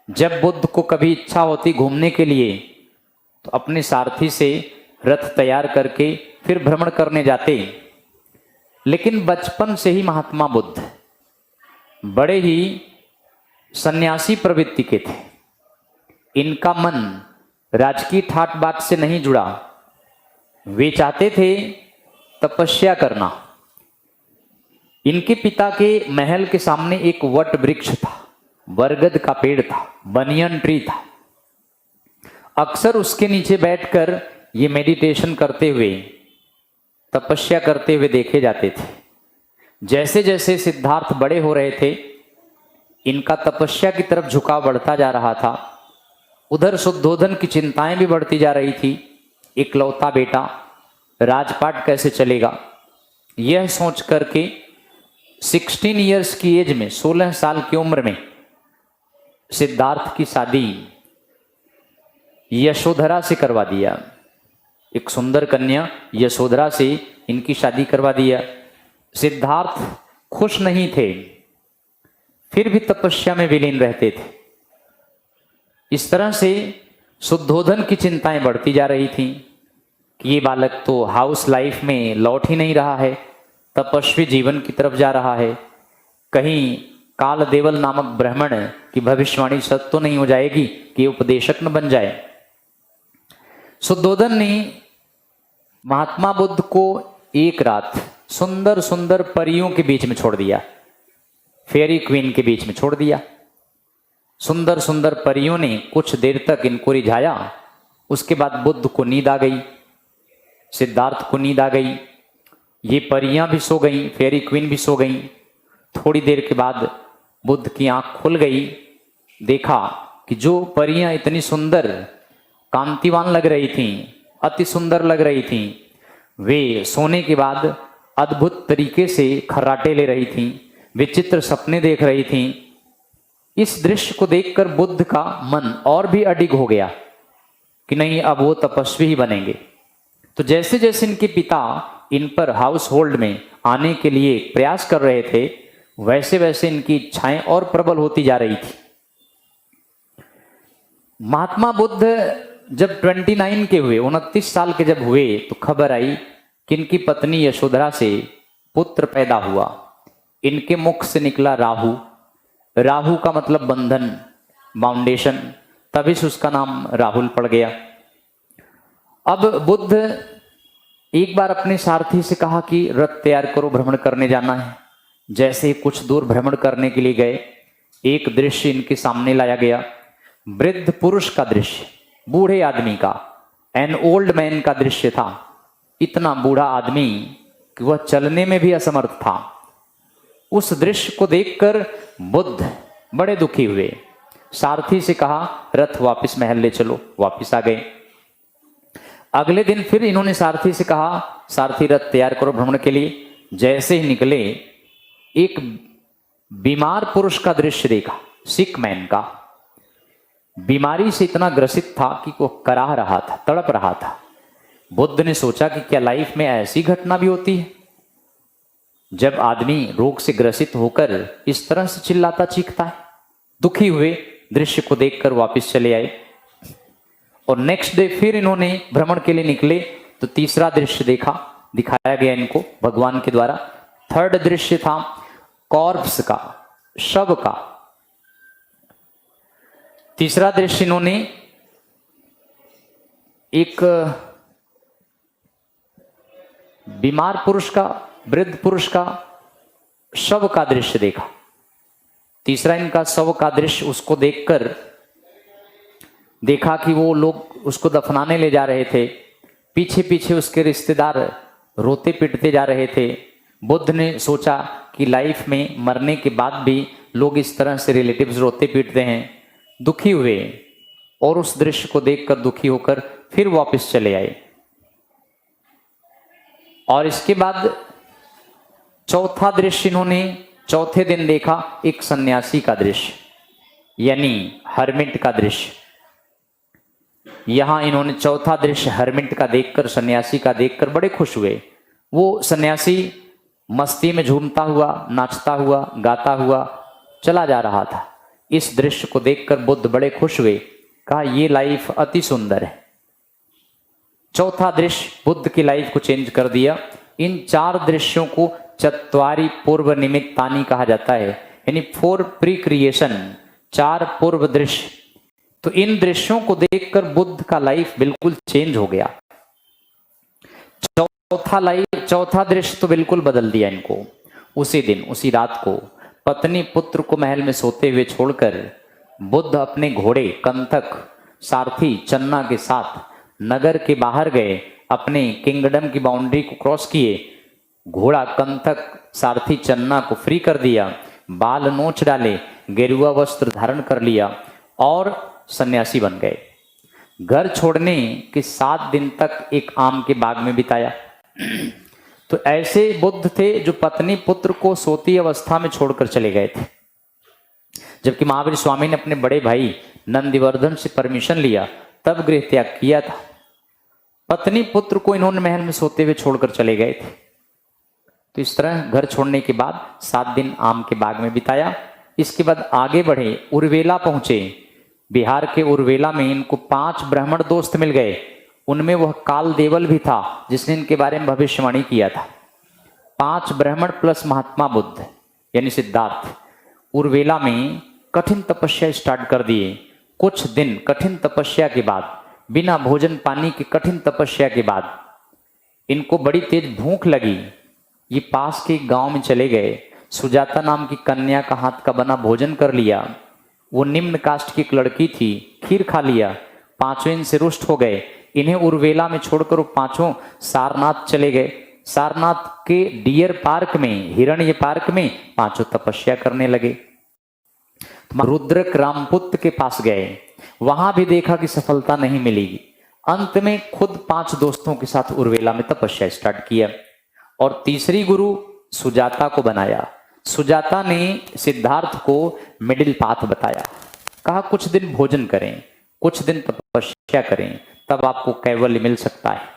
जब बुद्ध को कभी इच्छा होती घूमने के लिए तो अपने सारथी से रथ तैयार करके फिर भ्रमण करने जाते। लेकिन बचपन से ही महात्मा बुद्ध बड़े ही सन्यासी प्रवृत्ति के थे। इनका मन राजकीय ठाट बाट से नहीं जुड़ा। वे चाहते थे तपस्या करना। इनके पिता के महल के सामने एक वट वृक्ष था, बरगद का पेड़ था, बनियन ट्री था। अक्सर उसके नीचे बैठकर ये मेडिटेशन करते हुए, तपस्या करते हुए देखे जाते थे। जैसे जैसे सिद्धार्थ बड़े हो रहे थे, इनका तपस्या की तरफ झुकाव बढ़ता जा रहा था। उधर शुद्धोधन की चिंताएं भी बढ़ती जा रही थी। इकलौता बेटा, राजपाट कैसे चलेगा, यह सोच करके 16 इयर्स की एज में, 16 साल की उम्र में सिद्धार्थ की शादी यशोधरा से करवा दिया। एक सुंदर कन्या यशोधरा से इनकी शादी करवा दिया। सिद्धार्थ खुश नहीं थे, फिर भी तपस्या में विलीन रहते थे। इस तरह से शुद्धोधन की चिंताएं बढ़ती जा रही थीं कि ये बालक तो हाउस लाइफ में लौट ही नहीं रहा है, तपस्वी जीवन की तरफ जा रहा है। कहीं कालदेवल नामक ब्राह्मण की भविष्यवाणी सत्य तो नहीं हो जाएगी कि उपदेशक न बन जाए। शुद्धोधन ने महात्मा बुद्ध को एक रात सुंदर सुंदर परियों के बीच में छोड़ दिया, फेरी क्वीन के बीच में छोड़ दिया। सुंदर सुंदर परियों ने कुछ देर तक इनको रिझाया। उसके बाद बुद्ध को नींद आ गई, सिद्धार्थ को नींद आ गई। ये परियां भी सो गईं, फेरी क्वीन भी सो गईं। थोड़ी देर के बाद बुद्ध की आंख खुल गई। देखा कि जो परियां इतनी सुंदर कांतिवान लग रही थीं, अति सुंदर लग रही थीं, वे सोने के बाद अद्भुत तरीके से खर्राटे ले रही थीं, विचित्र सपने देख रही थीं। इस दृश्य को देखकर बुद्ध का मन और भी अडिग हो गया कि नहीं, अब वो तपस्वी ही बनेंगे। तो जैसे जैसे इनके पिता इन पर हाउस होल्ड में आने के लिए प्रयास कर रहे थे, वैसे वैसे इनकी इच्छाएं और प्रबल होती जा रही थी। महात्मा बुद्ध जब 29 के हुए, 29 साल के जब हुए, तो खबर आई कि इनकी पत्नी यशोधरा से पुत्र पैदा हुआ। इनके मुख से निकला राहु। राहु का मतलब बंधन, बाउंडेशन, तभी से उसका नाम राहुल पड़ गया। अब बुद्ध एक बार अपने सारथी से कहा कि रथ तैयार करो, भ्रमण करने जाना है। जैसे ही कुछ दूर भ्रमण करने के लिए गए, एक दृश्य इनके सामने लाया गया। वृद्ध पुरुष का दृश्य, बूढ़े आदमी का, एन ओल्ड मैन का दृश्य था। इतना बूढ़ा आदमी कि वह चलने में भी असमर्थ था। उस दृश्य को देखकर बुद्ध बड़े दुखी हुए। सारथी से कहा रथ वापस महल ले चलो। वापस आ गए। अगले दिन फिर इन्होंने सारथी से कहा सारथी रथ तैयार करो भ्रमण के लिए। जैसे ही निकले, एक बीमार पुरुष का दृश्य देखा, सिक मैन का। बीमारी से इतना ग्रसित था कि वो कराह रहा था, तड़प रहा था। बुद्ध ने सोचा कि क्या लाइफ में ऐसी घटना भी होती है जब आदमी रोग से ग्रसित होकर इस तरह से चिल्लाता चीखता है। दुखी हुए, दृश्य को देखकर वापस चले आए। और नेक्स्ट डे फिर इन्होंने भ्रमण के लिए निकले तो तीसरा दृश्य दिखाया गया इनको भगवान के द्वारा। थर्ड दृश्य था कॉर्प्स का, शव का। तीसरा दृश्य इन्होंने एक बीमार पुरुष का, वृद्ध पुरुष का शव का दृश्य देखा। तीसरा इनका शव का दृश्य, उसको देखकर देखा कि वो लोग उसको दफनाने ले जा रहे थे। पीछे पीछे उसके रिश्तेदार रोते पिटते जा रहे थे। बुद्ध ने सोचा कि लाइफ में मरने के बाद भी लोग इस तरह से रिलेटिव्स रोते पीटते हैं। दुखी हुए और उस दृश्य को देखकर दुखी होकर फिर वापस चले आए। और इसके बाद चौथा दृश्य इन्होंने चौथे दिन देखा, एक सन्यासी का दृश्य, यानी हर्मिट का दृश्य। यहां इन्होंने चौथा दृश्य हर्मिट का देखकर, सन्यासी का देखकर बड़े खुश हुए। वो सन्यासी मस्ती में झूमता हुआ, नाचता हुआ, गाता हुआ चला जा रहा था। इस दृश्य को देखकर बुद्ध बड़े खुश हुए। कहा ये लाइफ अति सुंदर है। चौथा दृश्य बुद्ध की लाइफ को चेंज कर दिया। इन चार दृश्यों को चत्वारि पूर्व निमित्तानि कहा जाता है, यानी 4 प्री क्रिएशन, 4 पूर्व दृश्य। तो इन दृश्यों को देखकर बुद्ध का लाइफ बिल्कुल चेंज हो गया। चौथा दृश्य तो बिल्कुल बदल दिया इनको। उसी दिन, उसी रात को पत्नी पुत्र को महल में सोते हुए छोड़कर बुद्ध अपने घोड़े कंथक सारथी चन्ना के साथ नगर के बाहर गए। अपने किंगडम की बाउंड्री को क्रॉस किए। घोड़ा कंथक सारथी चन्ना को फ्री कर दिया, बाल नोच डाले, गेरुआ वस्त्र धारण कर लिया और सन्यासी बन गए। घर छोड़ने के 7 दिन तक एक आम के बाग में बिताया। तो ऐसे बुद्ध थे जो पत्नी पुत्र को सोती अवस्था में छोड़कर चले गए थे। जबकि महावीर स्वामी ने अपने बड़े भाई नंदिवर्धन से परमिशन लिया, तब गृह त्याग किया था। पत्नी पुत्र को इन्होंने महल में सोते हुए छोड़कर चले गए थे। तो इस तरह घर छोड़ने के बाद 7 दिन आम के बाग में बिताया। इसके बाद आगे बढ़े, उर्वेला पहुंचे। बिहार के उर्वेला में इनको 5 ब्राह्मण दोस्त मिल गए। उनमें वह काल देवल भी था जिसने इनके बारे में भविष्यवाणी किया था। 5 ब्राह्मण प्लस महात्मा बुद्ध यानी सिद्धार्थ उर्वेला में कठिन तपस्या स्टार्ट कर दिए। कुछ दिन कठिन तपस्या के बाद, बिना भोजन पानी की कठिन तपस्या के बाद इनको बड़ी तेज भूख लगी। ये पास के गांव में चले गए। सुजाता नाम की कन्या का हाथ का बना भोजन कर लिया। वो निम्न कास्ट की एक लड़की थी, खीर खा लिया। 5 इनसे रुष्ट हो गए। इन्हें उर्वेला में छोड़कर वो 5 सारनाथ चले गए। सारनाथ के डियर पार्क में, हिरण्य पार्क में 5 तपस्या करने लगे। रुद्रक रामपुत्र के पास गए, वहां भी देखा कि सफलता नहीं मिलेगी। अंत में खुद 5 दोस्तों के साथ उर्वेला में तपस्या स्टार्ट किया और तीसरी गुरु सुजाता को बनाया। सुजाता ने सिद्धार्थ को मिडिल पाथ बताया, कहा कुछ दिन भोजन करें, कुछ दिन तपस्या करें, तब आपको कैवल्य मिल सकता है।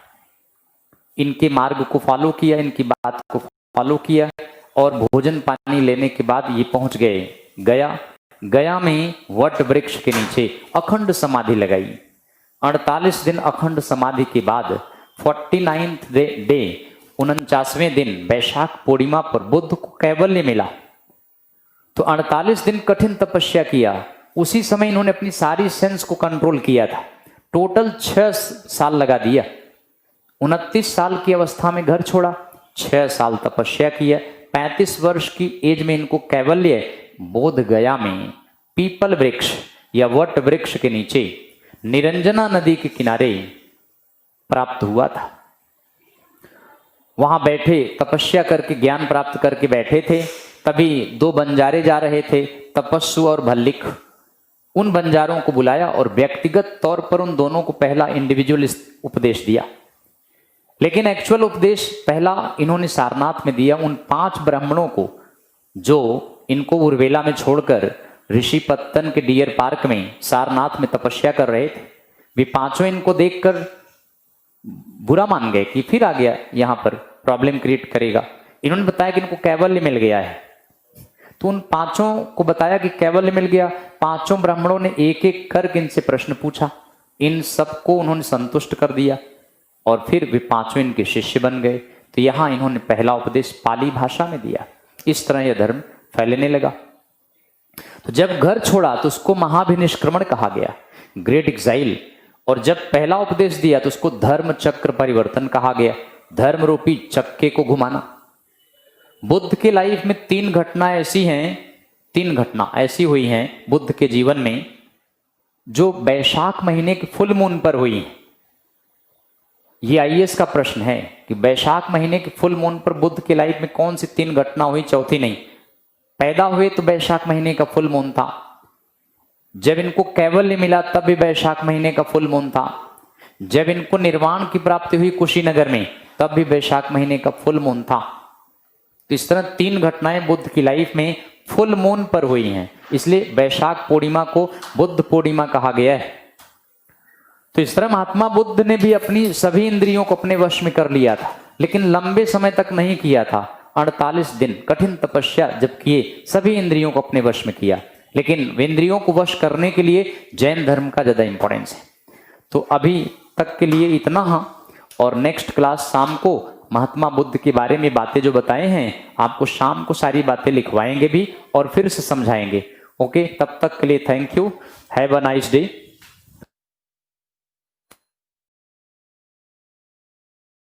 इनके मार्ग को फॉलो किया, इनकी बात को फॉलो किया और भोजन पानी लेने के बाद ये पहुंच गए गया। गया में वट वृक्ष के नीचे अखंड समाधि लगाई। 48 दिन अखंड समाधि के बाद 49th डे 49वें दिन वैशाख पूर्णिमा पर बुद्ध को कैवल्य मिला। तो 48 दिन कठिन तपस्या किया। उसी समय इन्होंने अपनी सारी सेंस को कंट्रोल किया था। टोटल 6 साल लगा दिया। 29 साल की अवस्था में घर छोड़ा, 6 साल तपस्या किया। 35 वर्ष की एज में इनको कैवल्य बोध गया में पीपल वृक्ष या वट वृक्ष के नीचे निरंजना नदी के किनारे प्राप्त हुआ था। वहां बैठे तपस्या करके ज्ञान प्राप्त करके बैठे थे। तभी 2 बंजारे जा रहे थे, तपस्सु और भल्लिक। उन बंजारों को बुलाया और व्यक्तिगत तौर पर उन दोनों को पहला इंडिविजुअल उपदेश दिया। लेकिन एक्चुअल उपदेश पहला इन्होंने सारनाथ में दिया उन 5 ब्राह्मणों को जो इनको उर्वेला में छोड़कर ऋषि पत्तन के डियर पार्क में सारनाथ में तपस्या कर रहे थे। वे 5 इनको देखकर बुरा मान गए कि फिर आ गया यहां पर प्रॉब्लम क्रिएट करेगा। इन्होंने बताया कि इनको कैवल्य मिल गया है। तो उन 5 को बताया कि कैवल्य मिल गया। 5 ब्राह्मणों ने एक एक करके इनसे प्रश्न पूछा। इन सबको उन्होंने संतुष्ट कर दिया और फिर वे 5 इनके शिष्य बन गए। तो यहां इन्होंने पहला उपदेश पाली भाषा में दिया। इस तरह यह धर्म फैलने लगा। तो जब घर छोड़ा तो उसको महाभिनिष्क्रमण कहा गया, ग्रेट एग्जाइल। और जब पहला उपदेश दिया तो उसको धर्म चक्र परिवर्तन कहा गया, धर्म रूपी चक्के को घुमाना। बुद्ध के लाइफ में 3 घटना ऐसी हैं, 3 घटना ऐसी हुई हैं बुद्ध के जीवन में जो वैशाख महीने के फुल मून पर हुई हैं। ये आईएएस का प्रश्न है कि वैशाख महीने के फुल मून पर बुद्ध के लाइफ में कौन सी 3 घटना हुई, चौथी नहीं। पैदा हुए तो वैशाख महीने का फुल मून था। जब इनको कैवल्य मिला तब भी वैशाख महीने का फुल मून था। जब इनको निर्वाण की प्राप्ति हुई कुशीनगर में तब भी वैशाख महीने का फुल मून था। तो इस तरह 3 घटनाएं बुद्ध की लाइफ में फुल मून पर हुई हैं, इसलिए वैशाख पूर्णिमा को बुद्ध पूर्णिमा कहा गया है। तो इस तरह महात्मा बुद्ध ने भी अपनी सभी इंद्रियों को अपने वश में कर लिया था, लेकिन लंबे समय तक नहीं किया था। 48 दिन कठिन तपस्या जब किए, सभी इंद्रियों को अपने वश में किया। लेकिन इंद्रियों को वश करने के लिए जैन धर्म का ज्यादा इंपॉर्टेंस है। तो अभी तक के लिए इतना। और नेक्स्ट क्लास शाम को महात्मा बुद्ध के बारे में बातें जो बताए हैं आपको शाम को सारी बातें लिखवाएंगे भी और फिर से समझाएंगे। ओके, तब तक के लिए thank you, have a nice day.